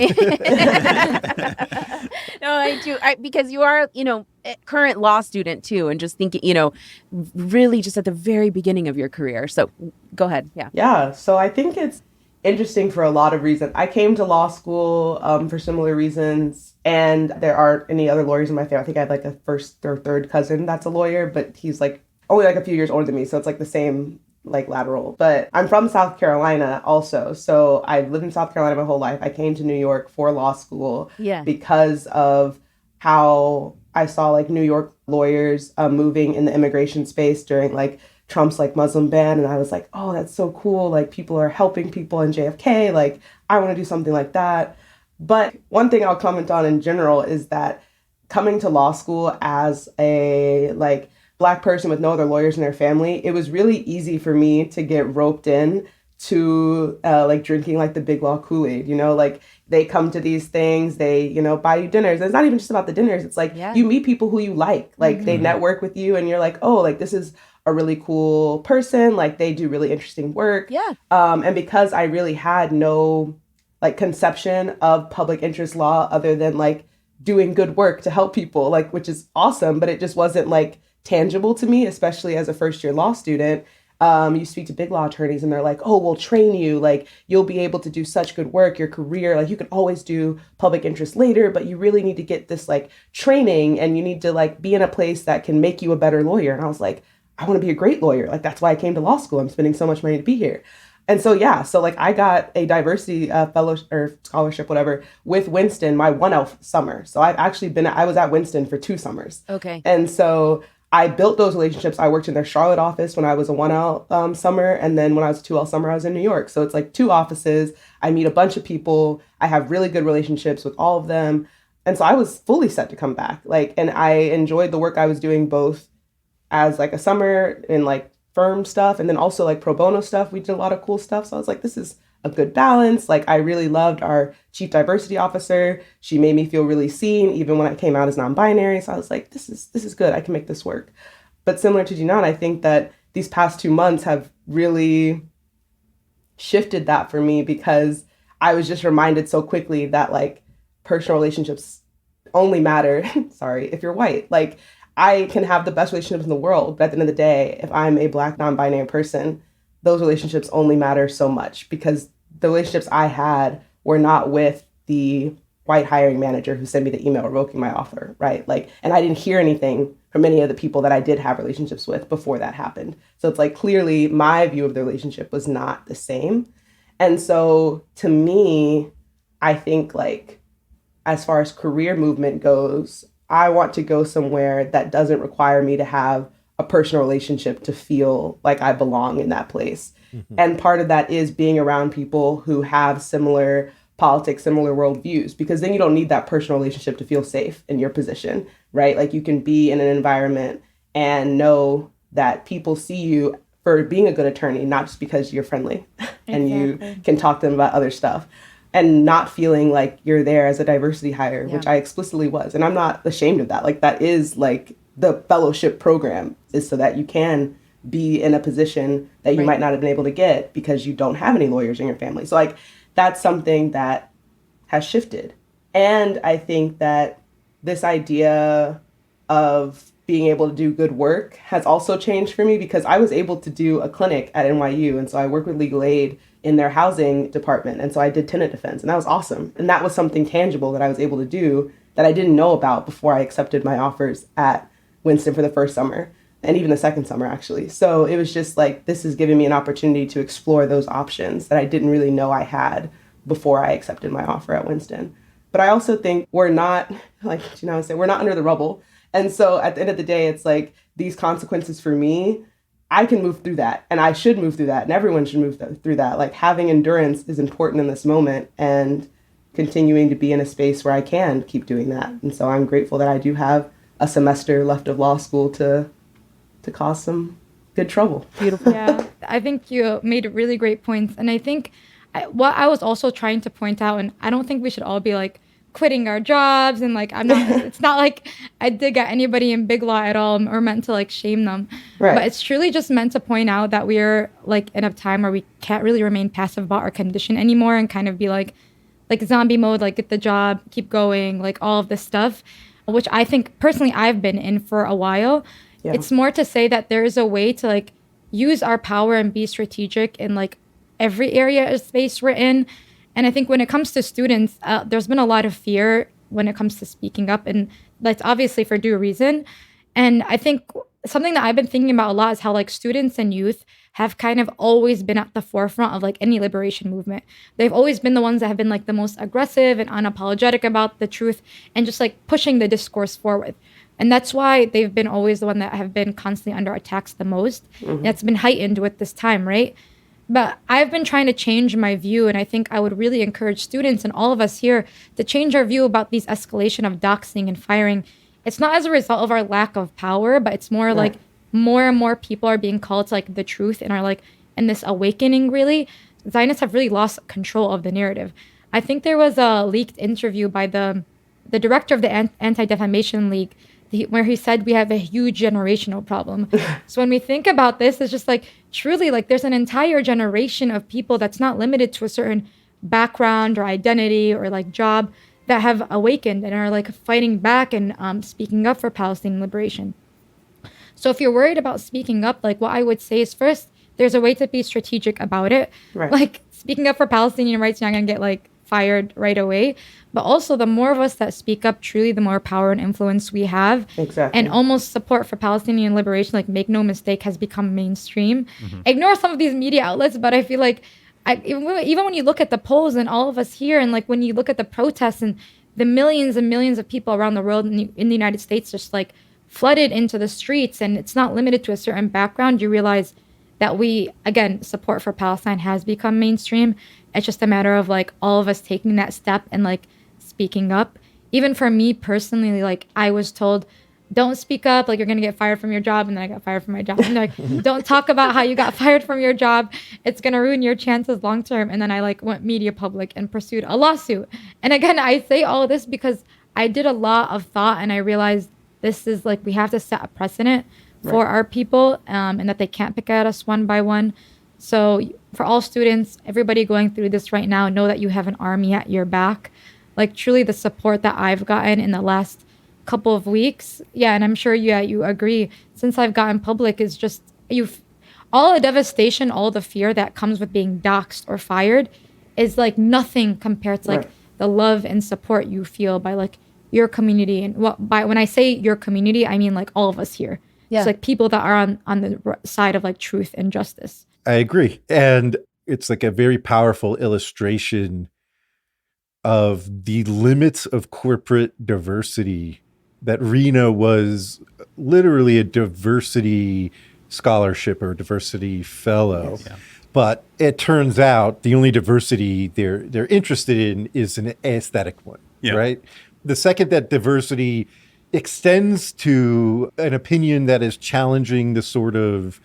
No, I do. Because you are, a current law student too, and just thinking, really just at the very beginning of your career. So go ahead. Yeah. Yeah. So I think it's interesting for a lot of reasons. I came to law school for similar reasons, and there aren't any other lawyers in my family. I think I have like a first or third cousin that's a lawyer, but he's like only like a few years older than me. So it's like the same like lateral. But I'm from South Carolina also. So I've lived in South Carolina my whole life. I came to New York for law school because of how I saw like New York lawyers moving in the immigration space during like Trump's like Muslim ban. And I was like, oh, that's so cool. Like, people are helping people in JFK. Like, I want to do something like that. But one thing I'll comment on in general is that coming to law school as a like Black person with no other lawyers in their family, it was really easy for me to get roped in to like drinking like the big law Kool-Aid, like they come to these things, they, buy you dinners. It's not even just about the dinners. It's like you meet people who you like they network with you, and you're like, oh, like this is a really cool person. Like, they do really interesting work. Yeah. And because I really had no like conception of public interest law other than like doing good work to help people, like, which is awesome, but it just wasn't like tangible to me, especially as a first year law student. You speak to big law attorneys and they're like, oh, we'll train you. Like, you'll be able to do such good work, your career. Like, you can always do public interest later, but you really need to get this like training and you need to like be in a place that can make you a better lawyer. And I was like, I want to be a great lawyer. Like, that's why I came to law school. I'm spending so much money to be here. And so, yeah, so like I got a diversity fellowship or scholarship, whatever, with Winston my 1L summer. So I was at Winston for 2 summers. Okay. And so I built those relationships. I worked in their Charlotte office when I was a 1L summer. And then when I was a 2L summer, I was in New York. So it's like 2 offices. I meet a bunch of people. I have really good relationships with all of them. And so I was fully set to come back. Like, and I enjoyed the work I was doing both as like a summer in like firm stuff and then also like pro bono stuff. We did a lot of cool stuff. So I was like, this is a good balance. Like, I really loved our chief diversity officer. She made me feel really seen, even when I came out as non-binary. So I was like, this is good. I can make this work. But similar to Jinan, I think that these past 2 months have really shifted that for me because I was just reminded so quickly that like personal relationships only matter, sorry, if you're white. Like, I can have the best relationships in the world, but at the end of the day, if I'm a Black non-binary person, those relationships only matter so much because the relationships I had were not with the white hiring manager who sent me the email revoking my offer, right? Like, and I didn't hear anything from any of the people that I did have relationships with before that happened. So it's like clearly my view of the relationship was not the same. And so to me, I think like as far as career movement goes, I want to go somewhere that doesn't require me to have a personal relationship to feel like I belong in that place. Mm-hmm. And part of that is being around people who have similar politics, similar worldviews, because then you don't need that personal relationship to feel safe in your position, right? Like, you can be in an environment and know that people see you for being a good attorney, not just because you're friendly and you can talk to them about other stuff. And not feeling like you're there as a diversity hire, which I explicitly was. And I'm not ashamed of that. Like, that is like the fellowship program is so that you can be in a position that you might not have been able to get because you don't have any lawyers in your family. So like, that's something that has shifted. And I think that this idea of being able to do good work has also changed for me because I was able to do a clinic at NYU. And so I work with legal aid in their housing department. And so I did tenant defense and that was awesome. And that was something tangible that I was able to do that I didn't know about before I accepted my offers at Winston for the first summer and even the second summer, actually. So it was just like, this is giving me an opportunity to explore those options that I didn't really know I had before I accepted my offer at Winston. But I also think we're not, like Jinan said, we're not under the rubble. And so at the end of the day, it's like these consequences for me, I can move through that and I should move through that and everyone should move through that. Like, having endurance is important in this moment and continuing to be in a space where I can keep doing that. And so I'm grateful that I do have a semester left of law school to cause some good trouble. Beautiful. Yeah, I think you made really great points. And I think what I was also trying to point out, and I don't think we should all be like quitting our jobs and like, it's not like I dig at anybody in big law at all or meant to like shame them. Right. But it's truly just meant to point out that we're like in a time where we can't really remain passive about our condition anymore and kind of be like zombie mode, like get the job, keep going, like all of this stuff, which I think personally I've been in for a while. Yeah. It's more to say that there is a way to like use our power and be strategic in like every area of space we're in. And I think when it comes to students, there's been a lot of fear when it comes to speaking up, and that's obviously for due reason. And I think something that I've been thinking about a lot is how like students and youth have kind of always been at the forefront of like any liberation movement. They've always been the ones that have been like the most aggressive and unapologetic about the truth and just like pushing the discourse forward. And that's why they've been always the one that have been constantly under attacks the most. Mm-hmm. That's been heightened with this time, right? But I've been trying to change my view, and I think I would really encourage students and all of us here to change our view about these escalation of doxing and firing. It's not as a result of our lack of power, but it's more like more and more people are being called to like the truth and are like in this awakening, really. Zionists have really lost control of the narrative. I think there was a leaked interview by the director of the Anti-Defamation League where he said we have a huge generational problem. So when we think about this, it's just like truly like there's an entire generation of people that's not limited to a certain background or identity or like job that have awakened and are like fighting back and speaking up for Palestinian liberation. So if you're worried about speaking up, like what I would say is first, there's a way to be strategic about it. Right. Like speaking up for Palestinian rights, you're not going to get like fired right away. But also the more of us that speak up, truly, the more power and influence we have. Exactly. And almost support for Palestinian liberation, like make no mistake, has become mainstream. Ignore some of these media outlets, but I feel like even when you look at the polls and all of us here, and like when you look at the protests and the millions and millions of people around the world in the United States just like flooded into the streets, and it's not limited to a certain background, you realize that support for Palestine has become mainstream. It's just a matter of like all of us taking that step and like speaking up. Even for me personally, like I was told, don't speak up, like you're going to get fired from your job. And then I got fired from my job. And like, don't talk about how you got fired from your job. It's going to ruin your chances long term. And then I like went media public and pursued a lawsuit. And again, I say all of this because I did a lot of thought and I realized this is like, we have to set a precedent for our people, and that they can't pick at us one by one. So for all students, everybody going through this right now, know that you have an army at your back. Like truly the support that I've gotten in the last couple of weeks. Yeah. And I'm sure you agree. Since I've gotten public is just all the devastation, all the fear that comes with being doxxed or fired is like nothing compared to like the love and support you feel by like your community. And when I say your community, I mean like all of us here. Yeah. It's like people that are on the side of like truth and justice. I agree. And it's like a very powerful illustration of the limits of corporate diversity, that Ryna was literally a diversity scholarship or diversity fellow. Yes. Yeah. But it turns out the only diversity they're interested in is an aesthetic one, right? The second that diversity extends to an opinion that is challenging the sort of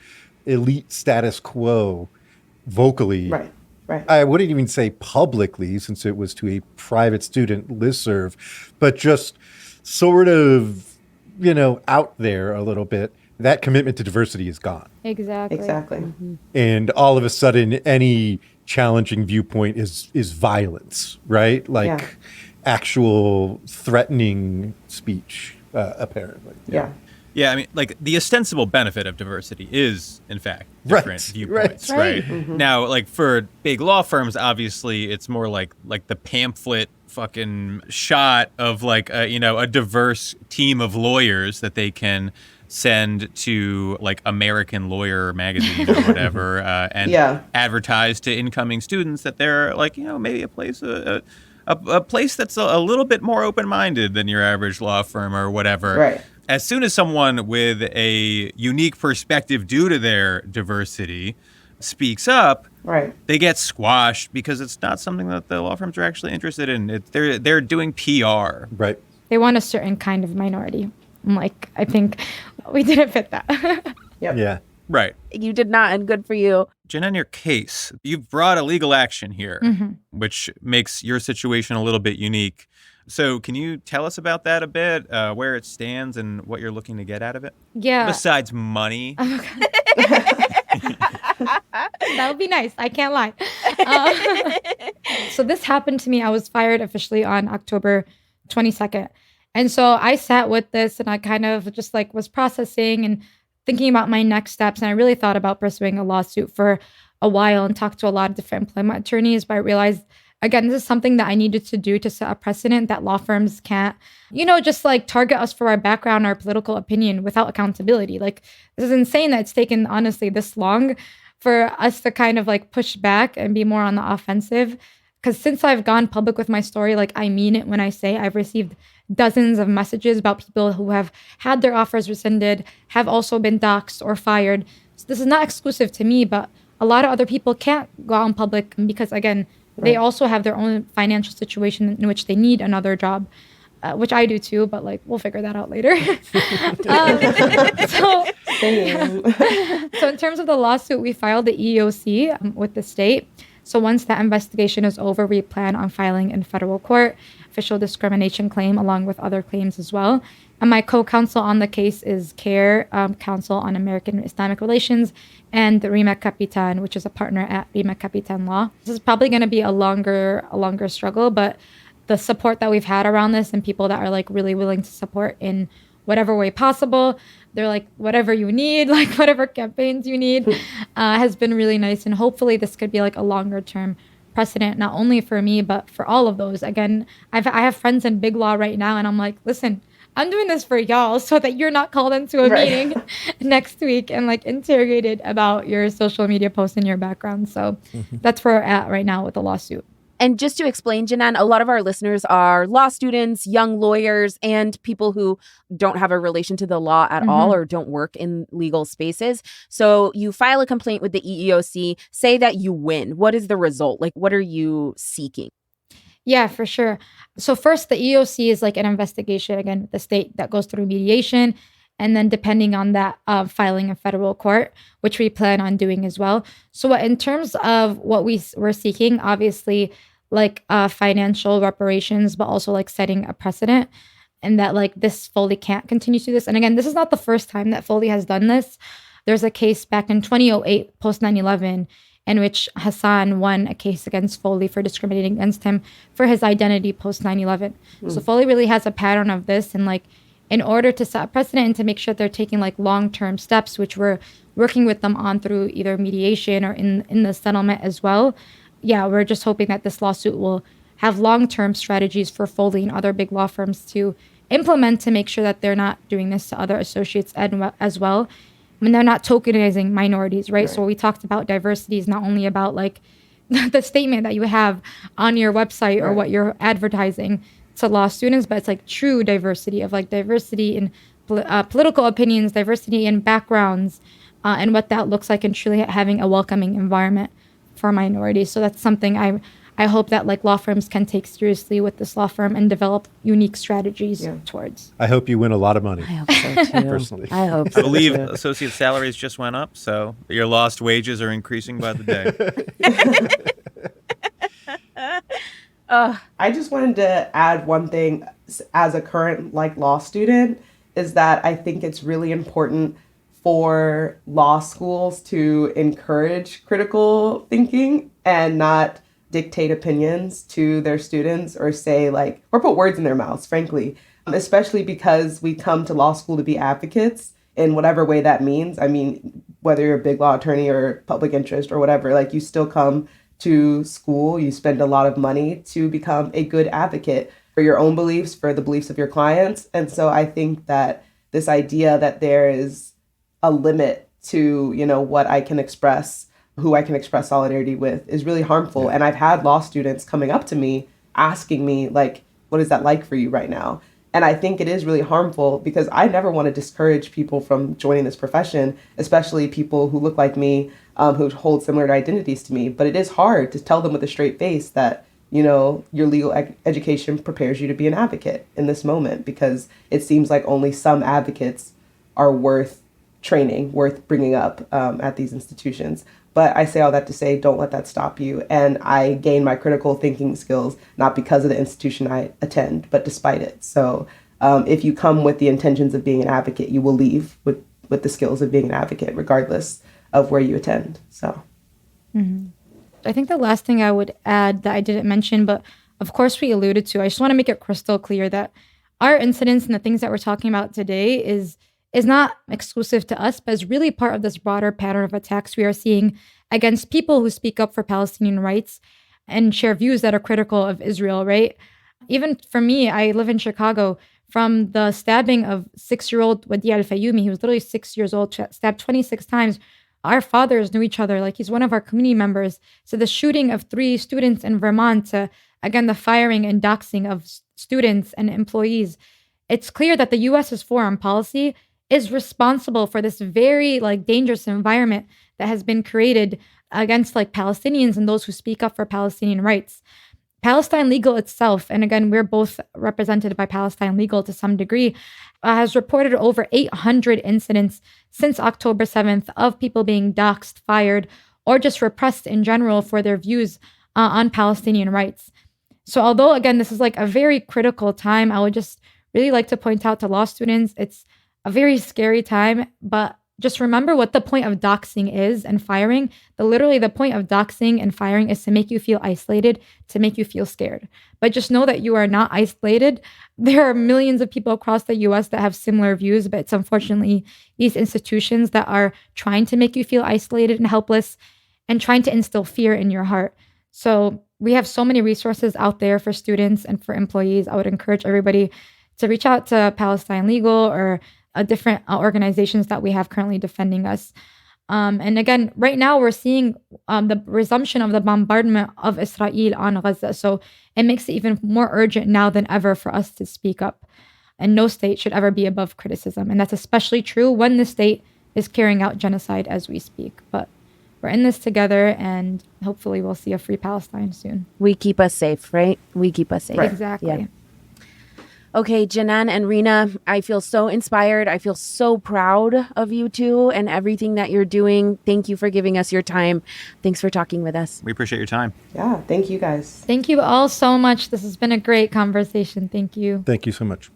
elite status quo vocally. Right. I wouldn't even say publicly, since it was to a private student listserv, but just sort of, out there a little bit, that commitment to diversity is gone. Exactly. Mm-hmm. And all of a sudden, any challenging viewpoint is violence, right? Like actual threatening speech. Apparently. Yeah, I mean, like the ostensible benefit of diversity is, in fact, different viewpoints, right? Mm-hmm. Now, like for big law firms, obviously, it's more like the pamphlet fucking shot of like a diverse team of lawyers that they can send to like American Lawyer magazine or whatever, and advertise to incoming students that they're like maybe a place. A place that's a little bit more open-minded than your average law firm or whatever. Right. As soon as someone with a unique perspective due to their diversity speaks up, they get squashed because it's not something that the law firms are actually interested in. They're doing PR. Right. They want a certain kind of minority. I'm like, I think we didn't fit that. Yep. Yeah. Right. You did not, and good for you. Jen, in your case, you've brought a legal action here, which makes your situation a little bit unique. So can you tell us about that a bit, where it stands and what you're looking to get out of it? Yeah. Besides money. That would be nice. I can't lie. So this happened to me. I was fired officially on October 22nd. And so I sat with this and I kind of just like was processing and thinking about my next steps. And I really thought about pursuing a lawsuit for a while and talked to a lot of different employment attorneys. But I realized, again, this is something that I needed to do to set a precedent that law firms can't, just like target us for our background, our political opinion without accountability. Like, this is insane that it's taken, honestly, this long for us to kind of like push back and be more on the offensive. Because since I've gone public with my story, like I mean it when I say I've received dozens of messages about people who have had their offers rescinded, have also been doxxed or fired. So this is not exclusive to me, but a lot of other people can't go out in public because, again, they also have their own financial situation in which they need another job, which I do too, but like we'll figure that out later. So in terms of the lawsuit, we filed the EEOC with the state. So once that investigation is over, we plan on filing in federal court, official discrimination claim, along with other claims as well. And my co-counsel on the case is CARE, Council on American Islamic Relations, and the Ryna Capitan, which is a partner at Ryna Capitan Law. This is probably going to be a longer struggle, but the support that we've had around this and people that are like really willing to support in whatever way possible. They're like, whatever you need, like whatever campaigns you need, has been really nice. And hopefully this could be like a longer term precedent, not only for me, but for all of those. Again, I have friends in big law right now, and I'm like, listen, I'm doing this for y'all so that you're not called into a meeting next week and like interrogated about your social media posts and your background. So that's where we're at right now with the lawsuit. And just to explain, Jinan, a lot of our listeners are law students, young lawyers, and people who don't have a relation to the law at all or don't work in legal spaces. So you file a complaint with the EEOC, say that you win. What is the result? Like, what are you seeking? Yeah, for sure. So first, the EEOC is like an investigation, again, with the state that goes through mediation. And then depending on that, filing in federal court, which we plan on doing as well. So in terms of what we're seeking, obviously, like financial reparations, but also like setting a precedent, and that like this Foley can't continue to do this. And again, this is not the first time that Foley has done this. There's a case back in 2008, post 9/11, in which Hassan won a case against Foley for discriminating against him for his identity post 9/11. So Foley really has a pattern of this, and like in order to set a precedent and to make sure they're taking like long-term steps, which we're working with them on through either mediation or in the settlement as well. Yeah, we're just hoping that this lawsuit will have long-term strategies for Foley and other big law firms to implement to make sure that they're not doing this to other associates as well. I mean, they're not tokenizing minorities, right? So what we talked about diversity is not only about like the statement that you have on your website or what you're advertising to law students, but it's like true diversity of like diversity in political opinions, diversity in backgrounds, and what that looks like, and truly having a welcoming environment for minorities. So that's something I hope that like law firms can take seriously with this law firm and develop unique strategies towards. I hope you win a lot of money. I hope so too. Personally. I hope I so. believe too. associate salaries just went up, so your lost wages are increasing by the day. I just wanted to add one thing as a current like law student, is that I think it's really important for law schools to encourage critical thinking and not dictate opinions to their students or say like, or put words in their mouths, frankly, especially because we come to law school to be advocates in whatever way that means. I mean, whether you're a big law attorney or public interest or whatever, like you still come to school, you spend a lot of money to become a good advocate for your own beliefs, for the beliefs of your clients. And so I think that this idea that there is a limit to, you know, what I can express, who I can express solidarity with is really harmful. And I've had law students coming up to me asking me like, what is that like for you right now? And I think it is really harmful because I never want to discourage people from joining this profession, especially people who look like me, who hold similar identities to me. But it is hard to tell them with a straight face that, you know, your legal education prepares you to be an advocate in this moment, because it seems like only some advocates are worth training, worth bringing up at these institutions. But I say all that to say, don't let that stop you. And I gain my critical thinking skills, not because of the institution I attend, but despite it. So if you come with the intentions of being an advocate, you will leave with the skills of being an advocate, regardless of where you attend. So I think the last thing I would add that I didn't mention, but of course we alluded to, I just want to make it crystal clear that our incidents and the things that we're talking about today is not exclusive to us, but is really part of this broader pattern of attacks we are seeing against people who speak up for Palestinian rights and share views that are critical of Israel, right? Even for me, I live in Chicago. From the stabbing of 6-year-old Wadi al-Fayoumi, he was literally 6 years old, stabbed 26 times. Our fathers knew each other, like he's one of our community members. So the shooting of 3 students in Vermont, again, the firing and doxing of students and employees, it's clear that the U.S.'s foreign policy is responsible for this very like dangerous environment that has been created against like Palestinians and those who speak up for Palestinian rights. Palestine Legal itself, and again, we're both represented by Palestine Legal to some degree, has reported over 800 incidents since October 7th of people being doxxed, fired, or just repressed in general for their views on Palestinian rights. So although, again, this is like a very critical time, I would just really like to point out to law students, it's a very scary time, but just remember what the point of doxing is and firing. Literally, the point of doxing and firing is to make you feel isolated, to make you feel scared. But just know that you are not isolated. There are millions of people across the US that have similar views, but it's unfortunately these institutions that are trying to make you feel isolated and helpless and trying to instill fear in your heart. So we have so many resources out there for students and for employees. I would encourage everybody to reach out to Palestine Legal or different organizations that we have currently defending us. And again, right now we're seeing the resumption of the bombardment of Israel on Gaza. So it makes it even more urgent now than ever for us to speak up. And no state should ever be above criticism. And that's especially true when the state is carrying out genocide as we speak. But we're in this together, and hopefully we'll see a free Palestine soon. We keep us safe, right? We keep us safe. Right. Exactly. Yeah. Okay, Jinan and Ryna, I feel so inspired. I feel so proud of you two and everything that you're doing. Thank you for giving us your time. Thanks for talking with us. We appreciate your time. Yeah, thank you guys. Thank you all so much. This has been a great conversation. Thank you. Thank you so much.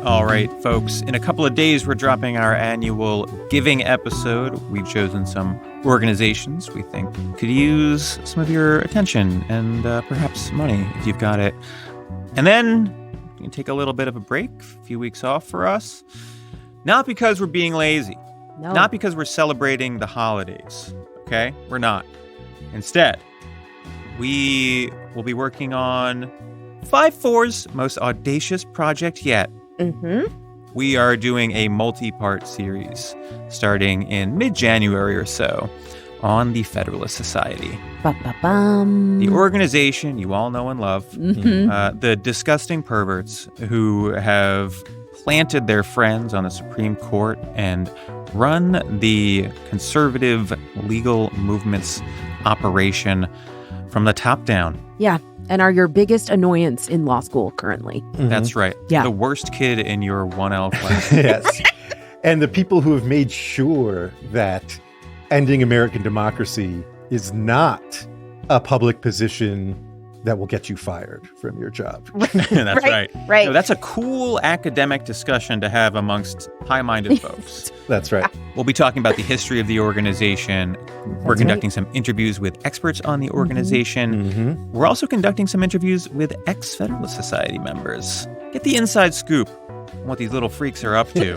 All right, folks. In a couple of days, we're dropping our annual giving episode. We've chosen some organizations we think could use some of your attention and perhaps money if you've got it. And then you can take a little bit of a break, a few weeks off for us. Not because we're being lazy. No. Not because we're celebrating the holidays. Okay? We're not. Instead, we will be working on 5-4's most audacious project yet. Mm-hmm. We are doing a multi-part series starting in mid-January or so on the Federalist Society. Ba-ba-bum. The organization you all know and love. Mm-hmm. The disgusting perverts who have planted their friends on the Supreme Court and run the conservative legal movement's operation from the top down. Yeah, and are your biggest annoyance in law school currently. That's right. Yeah. The worst kid in your 1L class. Yes. And the people who have made sure that ending American democracy is not a public position that will get you fired from your job. That's right. Right. No, that's a cool academic discussion to have amongst high-minded folks. That's right. We'll be talking about the history of the organization. We're conducting some interviews with experts on the organization. Mm-hmm. We're also conducting some interviews with ex-Federalist Society members. Get the inside scoop on what these little freaks are up to.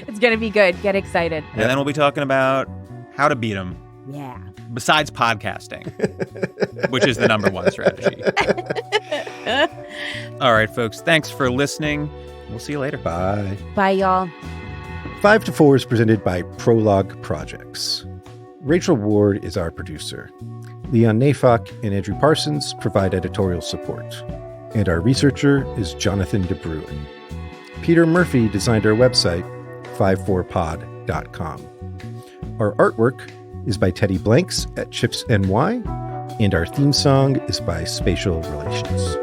It's going to be good. Get excited. And then we'll be talking about how to beat them. Yeah. Besides podcasting, which is the number one strategy. All right, folks. Thanks for listening. We'll see you later. Bye. Bye, y'all. 5 to 4 is presented by Prologue Projects. Rachel Ward is our producer. Leon Nafok and Andrew Parsons provide editorial support. And our researcher is Jonathan DeBruin. Peter Murphy designed our website, 54pod.com. Our artwork is by Teddy Blanks at Chips NY, and our theme song is by Spatial Relations.